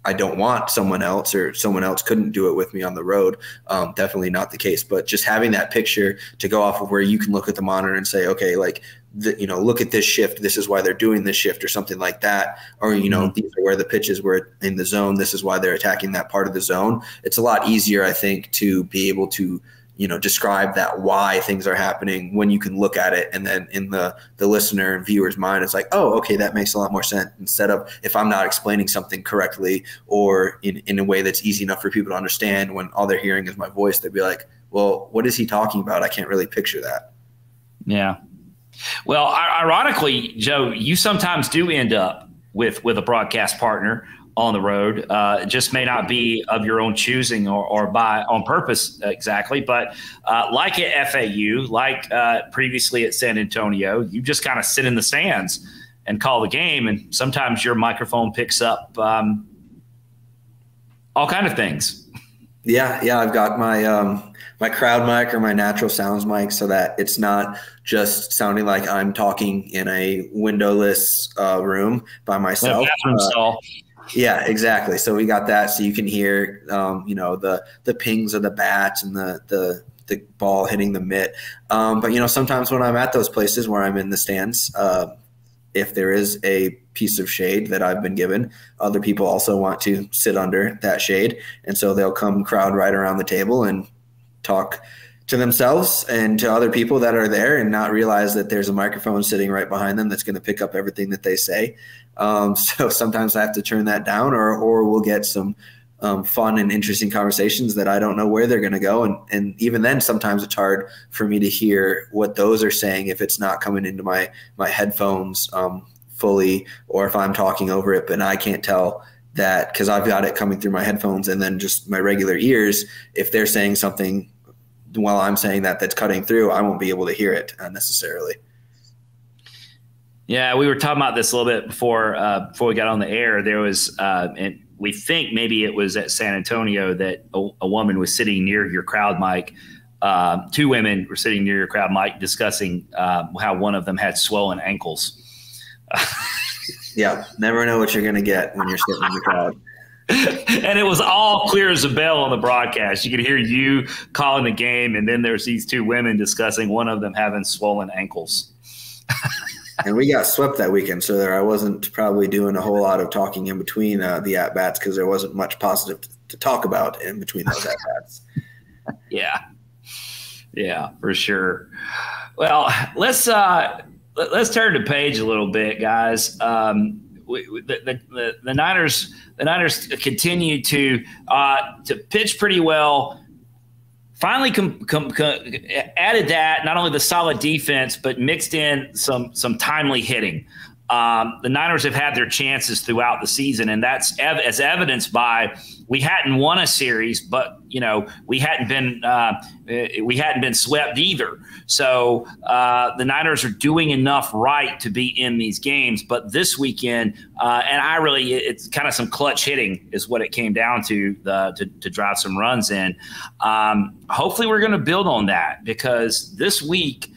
I don't want someone else or someone else couldn't do it with me on the road. Definitely not the case, but just having that picture to go off of, where you can look at the monitor and say, okay, like, look at this shift. This is why they're doing this shift, or something like that. Or, these are where the pitches were in the zone. This is why they're attacking that part of the zone. It's a lot easier, I think, to be able to describe that why things are happening when you can look at it, and then in the listener and viewer's mind, it's like, oh, okay, that makes a lot more sense, instead of if I'm not explaining something correctly or in a way that's easy enough for people to understand, when all they're hearing is my voice, they'd be like, well, what is he talking about? I can't really picture that. Yeah. Well, ironically, Joe, you sometimes do end up with a broadcast partner on the road. It just may not be of your own choosing or by on purpose exactly, but like at FAU, like previously at San Antonio, you just kind of sit in the stands and call the game, and sometimes your microphone picks up all kind of things. Yeah, I've got my my crowd mic or my natural sounds mic, so that it's not just sounding like I'm talking in a windowless room by myself. Bathroom stall. Yeah, exactly. So we got that, so you can hear, the pings of the bats and the ball hitting the mitt. But sometimes when I'm at those places where I'm in the stands, if there is a piece of shade that I've been given, other people also want to sit under that shade, and so they'll come crowd right around the table and talk to themselves and to other people that are there, and not realize that there's a microphone sitting right behind them that's going to pick up everything that they say. So sometimes I have to turn that down, or we'll get some fun and interesting conversations that I don't know where they're going to go. And even then, sometimes it's hard for me to hear what those are saying if it's not coming into my headphones fully, or if I'm talking over it, but I can't tell that because I've got it coming through my headphones and then just my regular ears. If they're saying something while I'm saying that's cutting through, I won't be able to hear it necessarily. Yeah, we were talking about this a little bit before we got on the air. There was, and we think maybe it was at San Antonio, that a woman was sitting near your crowd mic two women were sitting near your crowd, Mike, discussing how one of them had swollen ankles. Yeah, never know what you're going to get when you're sitting in the crowd. And it was all clear as a bell on the broadcast. You could hear you calling the game, and then there's these two women discussing one of them having swollen ankles. And we got swept that weekend, so I wasn't probably doing a whole lot of talking in between the at-bats because there wasn't much positive to talk about in between those at-bats. Yeah, for sure. Well, let's turn the page a little bit, guys. The Niners continue to pitch pretty well. Finally, added that not only the solid defense, but mixed in some timely hitting. The Niners have had their chances throughout the season, and that's as evidenced by we hadn't won a series, but we hadn't been swept either. So the Niners are doing enough right to be in these games. But this weekend, it's kind of some clutch hitting is what it came down to drive some runs in. Hopefully, we're going to build on that because this week.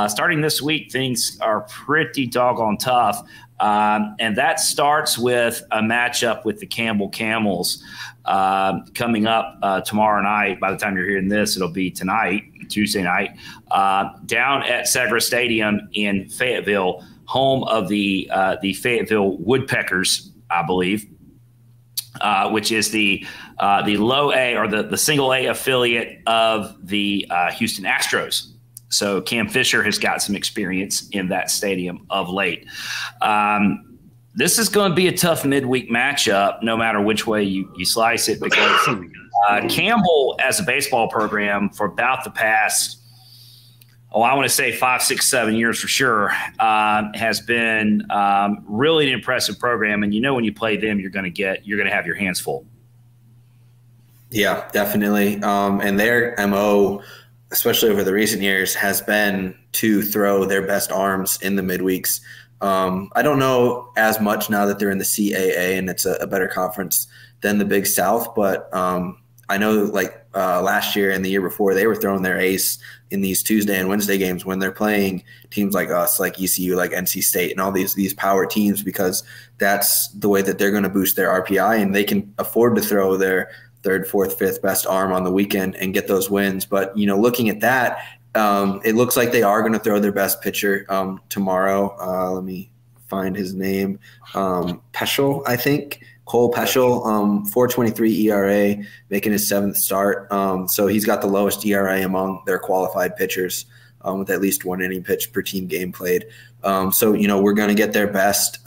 Starting this week, things are pretty doggone tough. And that starts with a matchup with the Campbell Camels coming up tomorrow night. By the time you're hearing this, it'll be tonight, Tuesday night, down at Segra Stadium in Fayetteville, home of the Fayetteville Woodpeckers, I believe, which is the low A or the single A affiliate of the Houston Astros. So Cam Fisher has got some experience in that stadium of late. This is going to be a tough midweek matchup, no matter which way you slice it, because Campbell, as a baseball program, for about the past, I want to say 5, 6, 7 years for sure, has been really an impressive program. And when you play them, you're going to have your hands full. Yeah, definitely. And their MO, especially over the recent years, has been to throw their best arms in the midweeks. I don't know as much now that they're in the CAA and it's a better conference than the Big South, but I know last year and the year before, they were throwing their ace in these Tuesday and Wednesday games when they're playing teams like us, like ECU, like NC State, and all these power teams, because that's the way that they're going to boost their RPI, and they can afford to throw their third, fourth, fifth best arm on the weekend and get those wins. But, looking at that, it looks like they are going to throw their best pitcher tomorrow. Let me find his name. Peschel, I think. Cole Peschel, 4.23 ERA, making his 7th start. So he's got the lowest ERA among their qualified pitchers, with at least 1 inning pitch per team game played. So we're going to get their best.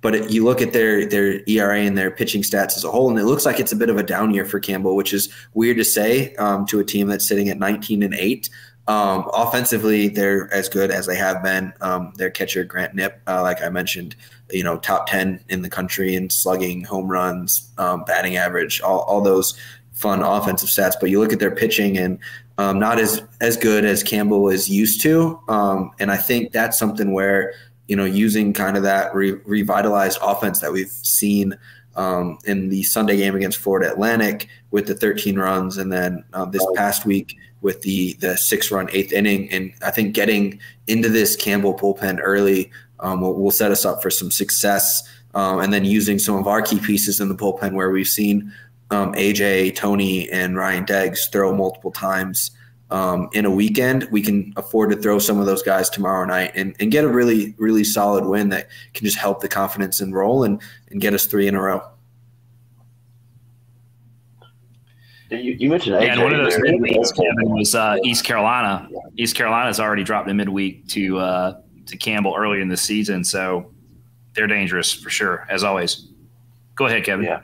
But you look at their ERA and their pitching stats as a whole, and it looks like it's a bit of a down year for Campbell, which is weird to say to a team that's sitting at 19-8. Offensively, they're as good as they have been. Their catcher, Grant Knipp, like I mentioned, top 10 in the country in slugging, home runs, batting average, all those fun offensive stats. But you look at their pitching and not as good as Campbell is used to. And I think that's something where, using kind of that revitalized offense that we've seen in the Sunday game against Florida Atlantic with the 13 runs, and then this past week with the 6-run 8th inning. And I think getting into this Campbell bullpen early will set us up for some success. And then using some of our key pieces in the bullpen where we've seen AJ, Tony, and Ryan Deggs throw multiple times in a weekend, we can afford to throw some of those guys tomorrow night and get a really, really solid win that can just help the confidence and roll and get us 3 in a row. You mentioned AJ. And one of those midweeks, Kevin, was East Carolina. East Carolina's already dropped a midweek to Campbell earlier in the season, so they're dangerous for sure, as always. Go ahead, Kevin. Yeah,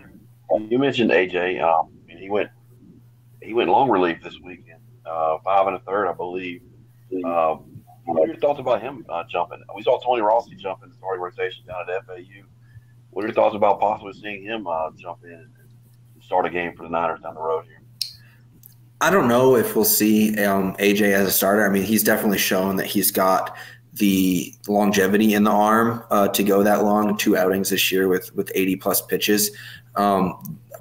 you mentioned AJ. He went long relief this weekend, 5 1/3, I believe. What are your thoughts about him jumping? We saw Tony Rossi jump in the starting rotation down at FAU. What are your thoughts about possibly seeing him jump in and start a game for the Niners down the road here? I don't know if we'll see AJ as a starter. I mean, he's definitely shown that he's got the longevity in the arm to go that long, 2 outings this year with 80-plus pitches.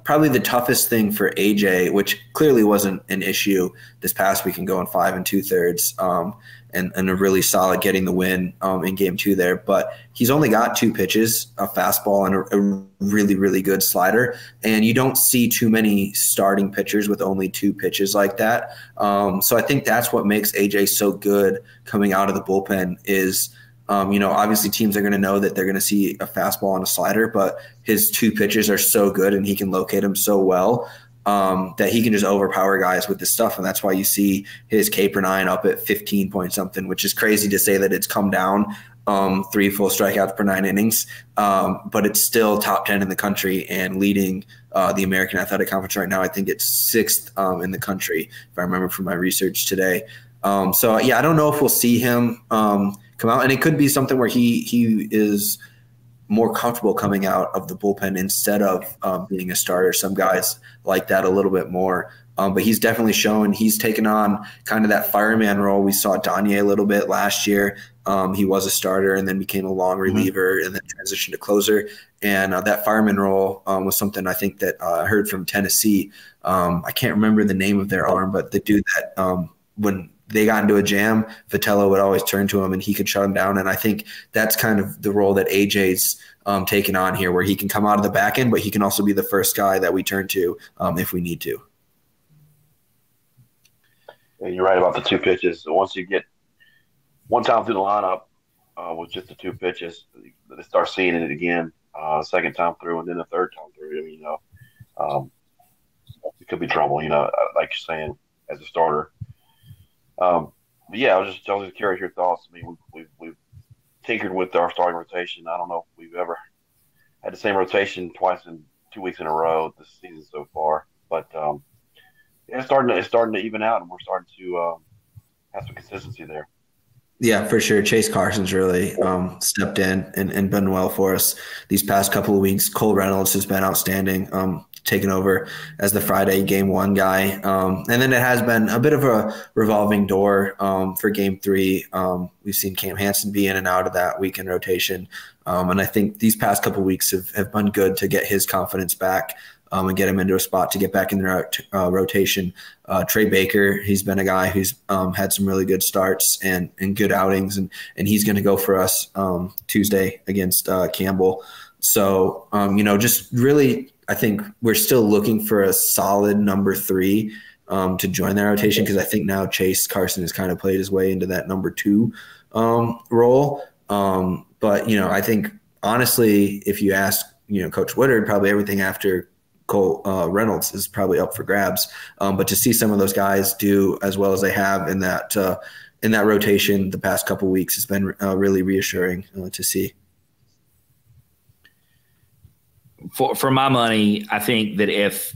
probably the toughest thing for AJ, which clearly wasn't an issue this past week and going 5 2/3, and a really solid getting the win in game 2 there. But he's only got 2 pitches, a fastball and a really, really good slider. And you don't see too many starting pitchers with only 2 pitches like that. So I think that's what makes AJ so good coming out of the bullpen is, obviously teams are going to know that they're going to see a fastball and a slider, but his 2 pitches are so good and he can locate them so well that he can just overpower guys with this stuff. And that's why you see his K/9 up at 15 point something, which is crazy to say that it's come down 3 full strikeouts per 9 innings. But it's still top 10 in the country and leading the American Athletic Conference right now. I think it's 6th in the country, if I remember from my research today. So yeah, I don't know if we'll see him come out, and it could be something where he is more comfortable coming out of the bullpen instead of being a starter. Some guys like that a little bit more. But he's definitely shown he's taken on kind of that fireman role. We saw Danye a little bit last year. He was a starter and then became a long reliever and then transitioned to closer. And that fireman role was something I think that I heard from Tennessee. I can't remember the name of their arm, but the dude that when they got into a jam, Vitello would always turn to him and he could shut him down. And I think that's kind of the role that AJ's taken on here, where he can come out of the back end, but he can also be the first guy that we turn to if we need to. Yeah, you're right about the 2 pitches. Once you get one time through the lineup with just the 2 pitches, they start seeing it again, second time through, and then the third time through. It could be trouble. Like you're saying, as a starter. But yeah, I was just curious your thoughts. I mean, we've tinkered with our starting rotation. I don't know if we've ever had the same rotation twice in 2 weeks in a row this season so far. But yeah, it's starting to even out, and we're starting to have some consistency there. Yeah, for sure. Chase Carson's really stepped in and been well for us these past couple of weeks. Cole Reynolds has been outstanding, taking over as the Friday game 1 guy. And then it has been a bit of a revolving door for game 3. We've seen Cam Hansen be in and out of that weekend rotation. And I think these past couple of weeks have been good to get his confidence back and get him into a spot to get back in the rotation. Trey Baker, he's been a guy who's had some really good starts and good outings, and he's going to go for us Tuesday against Campbell. So, just really, I think we're still looking for a solid number 3 to join that rotation, because I think now Chase Carson has kind of played his way into that number 2 role. But, I think, honestly, if you ask, Coach Woodard, probably everything after Cole Reynolds is probably up for grabs. But to see some of those guys do as well as they have in that rotation the past couple of weeks has been really reassuring to see. For my money, I think that if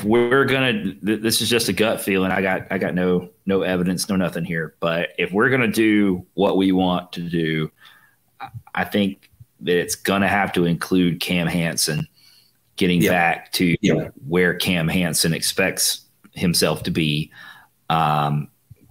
we're gonna, this is just a gut feeling. I got no evidence, no nothing here. But if we're gonna do what we want to do, I think that it's gonna have to include Cam Hansen getting back to where Cam Hansen expects himself to be.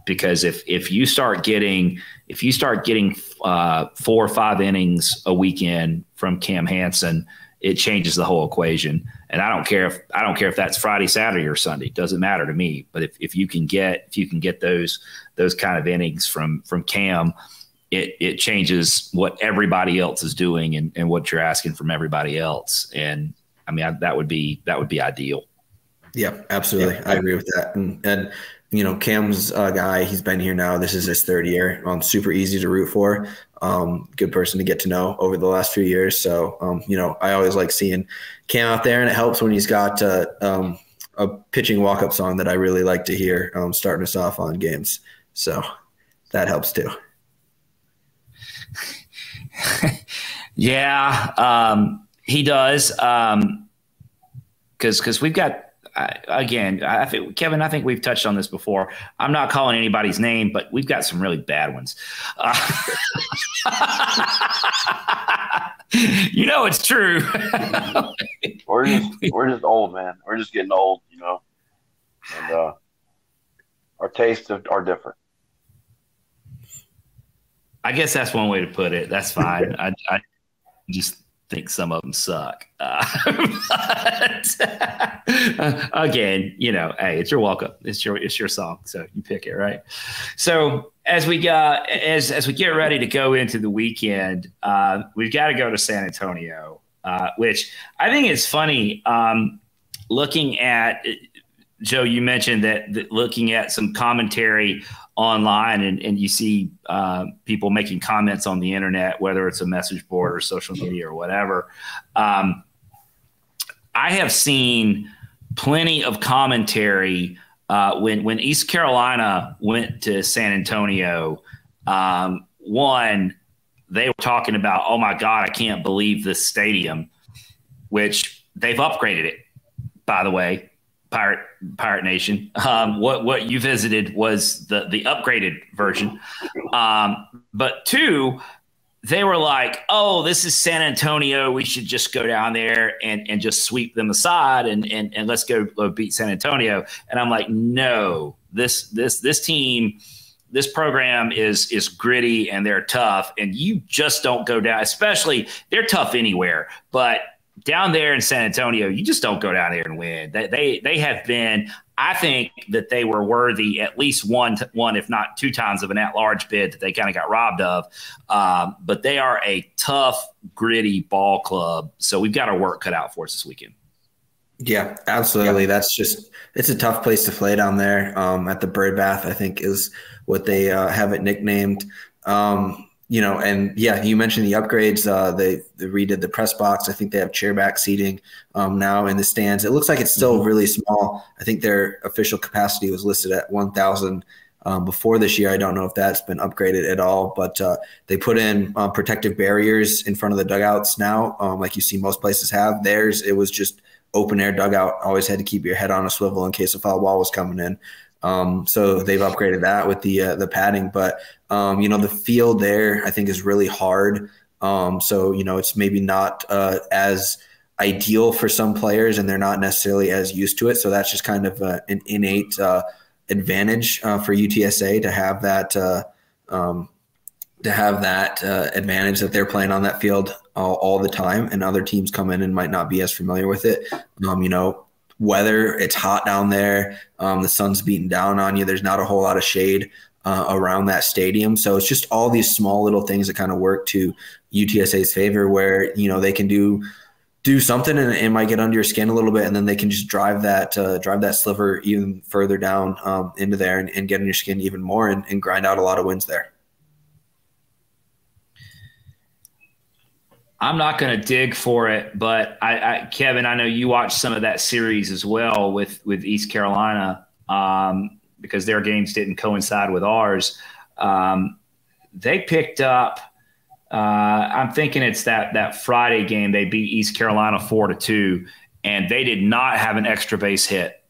Because if you start getting 4 or 5 innings a weekend from Cam Hansen, it changes the whole equation. And I don't care if that's Friday, Saturday, or Sunday. It doesn't matter to me. But if you can get those kind of innings from Cam, it changes what everybody else is doing and what you're asking from everybody else. And I mean, that would be ideal. Yeah, absolutely. Yeah. I agree with that. And Cam's a guy, he's been here now. This is his 3rd year. Super easy to root for. Good person to get to know over the last few years. So, I always like seeing Cam out there, and it helps when he's got a pitching walk-up song that I really like to hear starting us off on games. So that helps too. Yeah, he does. Because we've got, again, I think, Kevin, I think we've touched on this before. I'm not calling anybody's name, but we've got some really bad ones. It's true. We're just old, man. We're just getting old, and our tastes are different. I guess that's one way to put it. That's fine. I just think some of them suck. But, again, hey, it's your welcome. It's your song, so you pick it, right? So as we get ready to go into the weekend, we've got to go to San Antonio, which I think is funny. Looking at Joe, you mentioned that looking at some commentary online and you see people making comments on the internet, whether it's a message board or social media or whatever. I have seen plenty of commentary when East Carolina went to San Antonio. One, they were talking about, oh my God, I can't believe this stadium, which they've upgraded it, by the way. Pirate Nation. What you visited was the upgraded version. But two, they were like, oh, this is San Antonio. We should just go down there and just sweep them aside and let's go beat San Antonio. And I'm like, no, this team, this program is gritty and they're tough. And you just don't go down, especially they're tough anywhere, but down there in San Antonio, you just don't go down there and win. They have been, I think that they were worthy at least one, if not two times of an at-large bid that they kind of got robbed of. But they are a tough, gritty ball club. So we've got our work cut out for us this weekend. Yeah, absolutely. Yeah. It's a tough place to play down there at the Bird Bath, I think is what they have it nicknamed. And yeah, you mentioned the upgrades. They redid the press box. I think they have chairback seating now in the stands. It looks like it's still really small. I think their official capacity was listed at 1,000 before this year. I don't know if that's been upgraded at all, but they put in protective barriers in front of the dugouts now, like you see most places have. Theirs, it was just open air dugout. Always had to keep your head on a swivel in case a foul ball was coming in. So they've upgraded that with the padding, but the field there I think is really hard. So it's maybe not as ideal for some players, and they're not necessarily as used to it. So that's just kind of an innate advantage for UTSA to have that advantage that they're playing on that field all the time, and other teams come in and might not be as familiar with it. Weather, it's hot down there. The sun's beating down on you. There's not a whole lot of shade around that stadium. So it's just all these small little things that kind of work to UTSA's favor where, they can do something and it might get under your skin a little bit, and then they can just drive that sliver even further down into there and get in your skin even more and grind out a lot of wins there. I'm not going to dig for it, but Kevin, I know you watched some of that series as well with East Carolina because their games didn't coincide with ours. They picked up, I'm thinking it's that Friday game. They beat East Carolina 4-2, and they did not have an extra base hit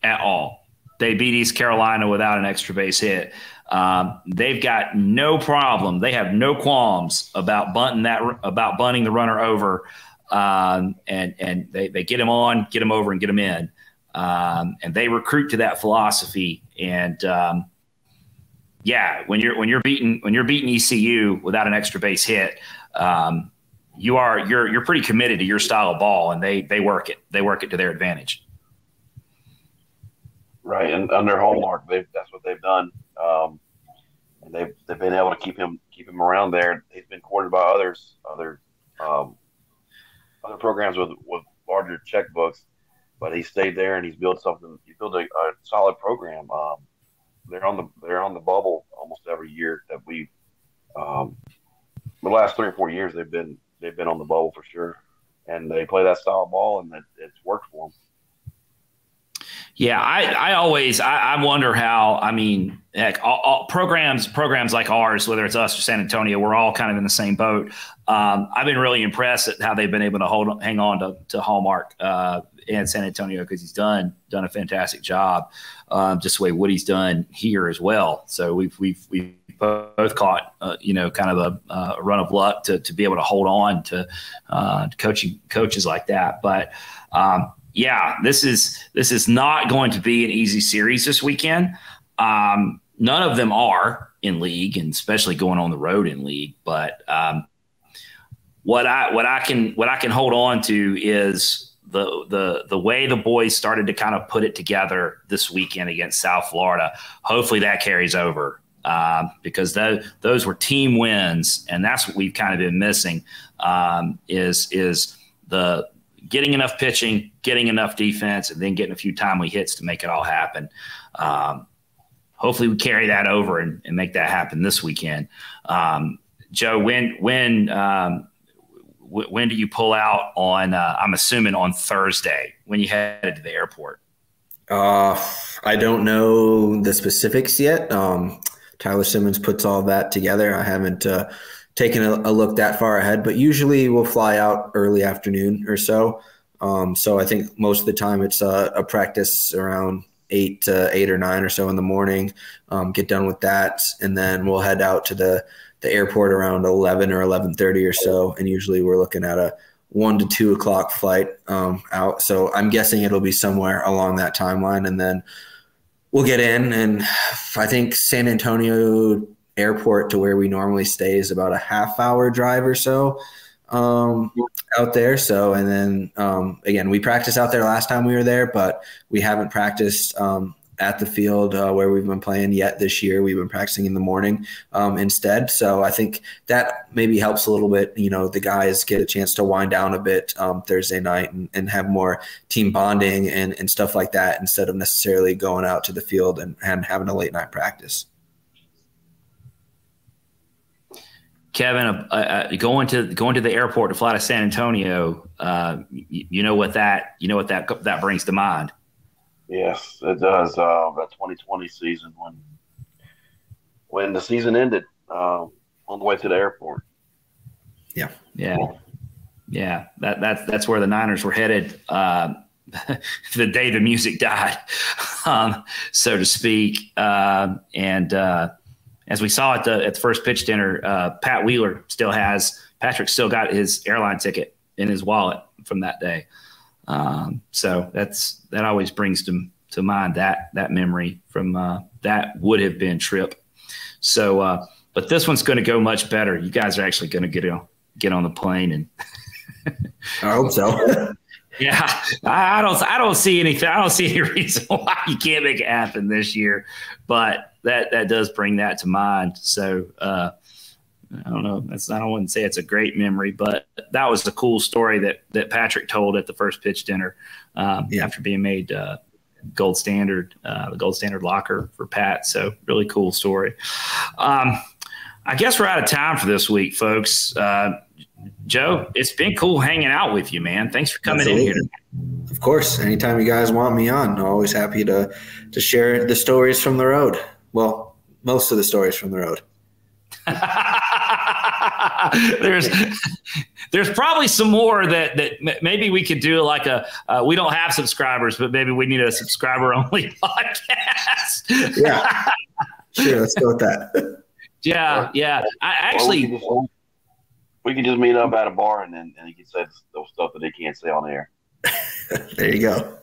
at all. They beat East Carolina without an extra base hit. They've got no problem. They have no qualms about bunting the runner over, and they get him on, get him over, and get him in. And they recruit to that philosophy. And when you're beating ECU without an extra base hit, you're pretty committed to your style of ball, and they work it. They work it to their advantage. Right, and under Hallmark, that's what they've done. And they've been able to keep him around there. He's been courted by other programs with larger checkbooks, but he stayed there and he's built something. He built a solid program. They're on the bubble almost every year that we. The last 3 or 4 years they've been on the bubble for sure, and they play that style of ball, and it's worked for them. Yeah, I wonder how. I mean, heck, all programs like ours, whether it's us or San Antonio, we're all kind of in the same boat. I've been really impressed at how they've been able to hang on to Hallmark in San Antonio, because he's done a fantastic job, just the way Woody's done here as well. So we've both caught kind of a run of luck to be able to hold on to coaches like that, but. Yeah, this is not going to be an easy series this weekend. None of them are in league, and especially going on the road in league. But what I can hold on to is the way the boys started to kind of put it together this weekend against South Florida. Hopefully that carries over, because those were team wins, and that's what we've kind of been missing, is the getting enough pitching, getting enough defense, and then getting a few timely hits to make it all happen. Hopefully we carry that over and make that happen this weekend. Joe, when do you pull out on, I'm assuming on Thursday when you headed to the airport? I don't know the specifics yet. Tyler Simmons puts all that together. I haven't taken a look that far ahead, but usually we'll fly out early afternoon or so. So I think most of the time it's a practice around 8 or 9 or so in the morning, get done with that, and then we'll head out to the airport around 11 or 11:30 or so, and usually we're looking at a 1 to 2 o'clock flight out. So I'm guessing it'll be somewhere along that timeline, and then we'll get in, and I think San Antonio airport to where we normally stay is about a half-hour drive or so out there. So, and then again, we practiced out there last time we were there, but we haven't practiced at the field where we've been playing yet this year. We've been practicing in the morning instead. So I think that maybe helps a little bit. The guys get a chance to wind down a bit Thursday night and have more team bonding and stuff like that, instead of necessarily going out to the field and having a late night practice. Kevin, going to the airport to fly to San Antonio, you know what that brings to mind? Yes, it does. That 2020 season when the season ended on the way to the airport. Yeah. That's where the Niners were headed the day the music died, so to speak. As we saw at the first pitch dinner, Pat Wheeler Patrick still got his airline ticket in his wallet from that day. So that always brings to mind that memory from that would have been trip. So, but this one's going to go much better. You guys are actually going to get on the plane, and I hope so. Yeah, I don't see anything. I don't see any reason why you can't make it happen this year, but that does bring that to mind. So I don't know. I wouldn't say it's a great memory, but that was the cool story that Patrick told at the first pitch dinner after being made gold standard, the gold standard locker for Pat. So really cool story. I guess we're out of time for this week, folks. Joe, it's been cool hanging out with you, man. Thanks for coming in here. Of course. Anytime you guys want me on, I'm always happy to share the stories from the road. Well, most of the stories from the road. There's probably some more that maybe we could do, like we don't have subscribers, but maybe we need a subscriber only podcast. Yeah. Sure. Let's go with that. Yeah. I actually, we can just meet up at a bar and he can say those stuff that they can't say on air. There you go.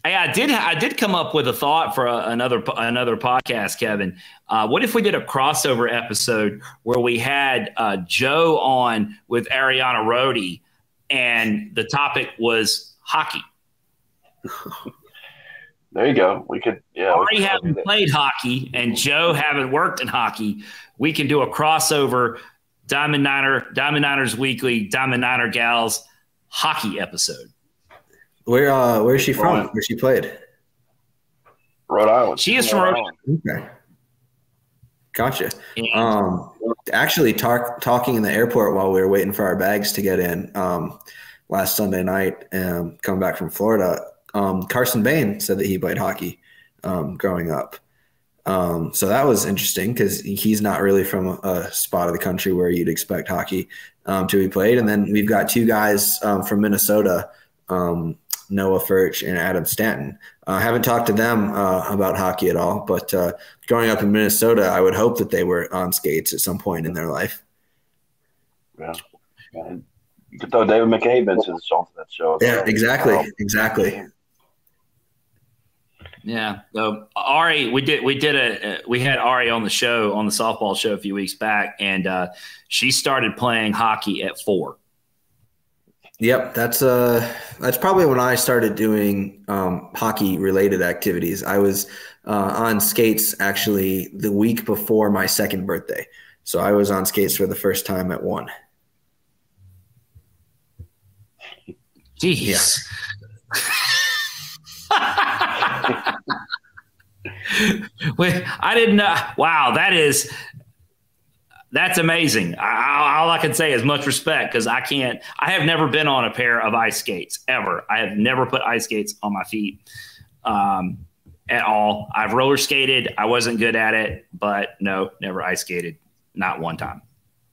Hey, I did come up with a thought for another podcast, Kevin. What if we did a crossover episode where we had Joe on with Ariana Rhodey, and the topic was hockey? There you go. We could, yeah. Ari haven't played hockey, and Joe haven't worked in hockey. We can do a crossover Diamond Niners Weekly, Diamond Niner Gals hockey episode. Where's she from? Where she played? Rhode Island. She is from Rhode Island. Okay. Gotcha. Actually, talking in the airport while we were waiting for our bags to get in last Sunday night, coming back from Florida, Carson Bain said that he played hockey growing up. So that was interesting because he's not really from a spot of the country where you'd expect hockey to be played. And then we've got two guys from Minnesota, Noah Furch and Adam Stanton. I haven't talked to them about hockey at all, but growing up in Minnesota, I would hope that they were on skates at some point in their life. Yeah. You could throw David McCabe into that show. Yeah, exactly. Yeah. So Ari, we had Ari on the show, on the softball show a few weeks back, and she started playing hockey at 4. Yep, that's probably when I started doing hockey related activities. I was on skates actually the week before my second birthday, so I was on skates for the first time at 1. Jeez. Yeah. Wait, I didn't know. Wow, that's amazing. All I can say is much respect, because I have never been on a pair of ice skates ever. I have never put ice skates on my feet at all. I've roller skated. I wasn't good at it, but no, never ice skated. Not one time.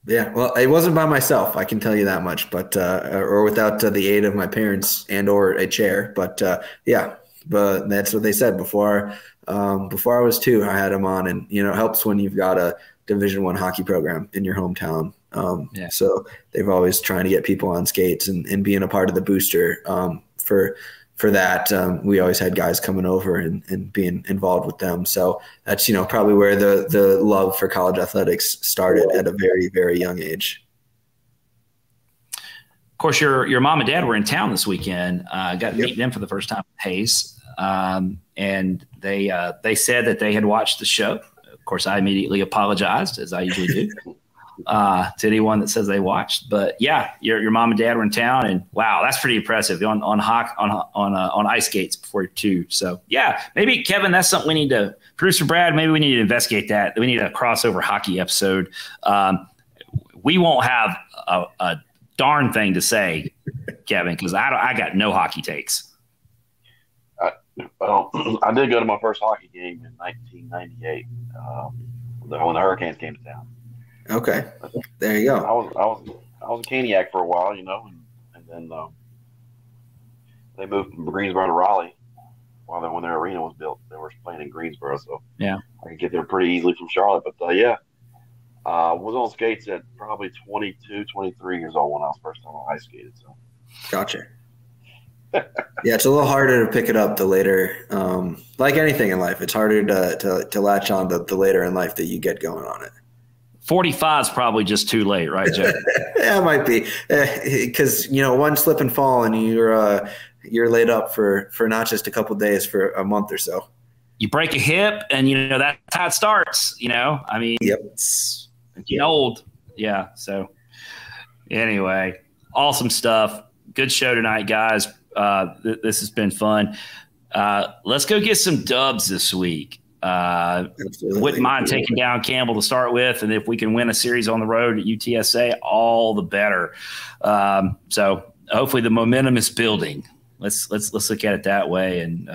Yeah, well, it wasn't by myself, I can tell you that much, but or without the aid of my parents and or a chair. But yeah, but that's what they said before I was 2. I had them on, and it helps when you've got a Division I hockey program in your hometown. So they've always trying to get people on skates, and being a part of the booster for that. We always had guys coming over and being involved with them. So that's, probably where the love for college athletics started at a very, very young age. Of course, your mom and dad were in town this weekend. Got to meet them for the first time at Hayes. And they said that they had watched the show. Of course, I immediately apologized, as I usually do, to anyone that says they watched. But yeah, your mom and dad were in town, and wow, that's pretty impressive on ice skates before 2. So yeah, maybe Kevin, that's something we need to, producer Brad, maybe we need to investigate that. We need a crossover hockey episode. We won't have a darn thing to say, Kevin, because I got no hockey takes. Well, I did go to my first hockey game in 1998 when the Hurricanes came to town. Okay, there you go. I was a Caniac for a while, and then they moved from Greensboro to Raleigh when their arena was built. They were playing in Greensboro, so yeah, I could get there pretty easily from Charlotte. But was on skates at probably 22, 23 years old when I was first time I ice skated. So gotcha. Yeah, it's a little harder to pick it up the later. Like anything in life, it's harder to latch on the later in life that you get going on it. 45 is probably just too late, right, Jeff? Yeah, it might be, because one slip and fall and you're laid up for not just a couple of days, for a month or so. You break a hip, and that's how it starts. I mean, yep. It's getting old. Yeah. So anyway, awesome stuff. Good show tonight, guys. This has been fun. Let's go get some dubs this week. Wouldn't mind taking down Campbell to start with, and if we can win a series on the road at UTSA, all the better. So hopefully the momentum is building. Let's look at it that way, and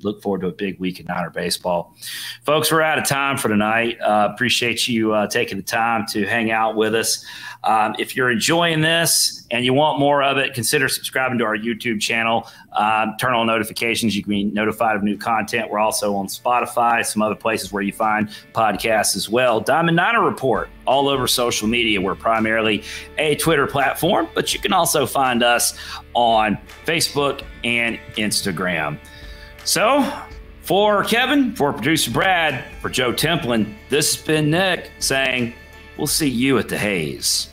look forward to a big week in Niner baseball. Folks, we're out of time for tonight. Appreciate you taking the time to hang out with us. If you're enjoying this and you want more of it, consider subscribing to our YouTube channel. Turn on notifications. You can be notified of new content. We're also on Spotify, some other places where you find podcasts as well. Diamond Niner Report, all over social media. We're primarily a Twitter platform, but you can also find us on Facebook and Instagram. So for Kevin, for producer Brad, for Joe Templin, this has been Nick saying, we'll see you at the Hayes.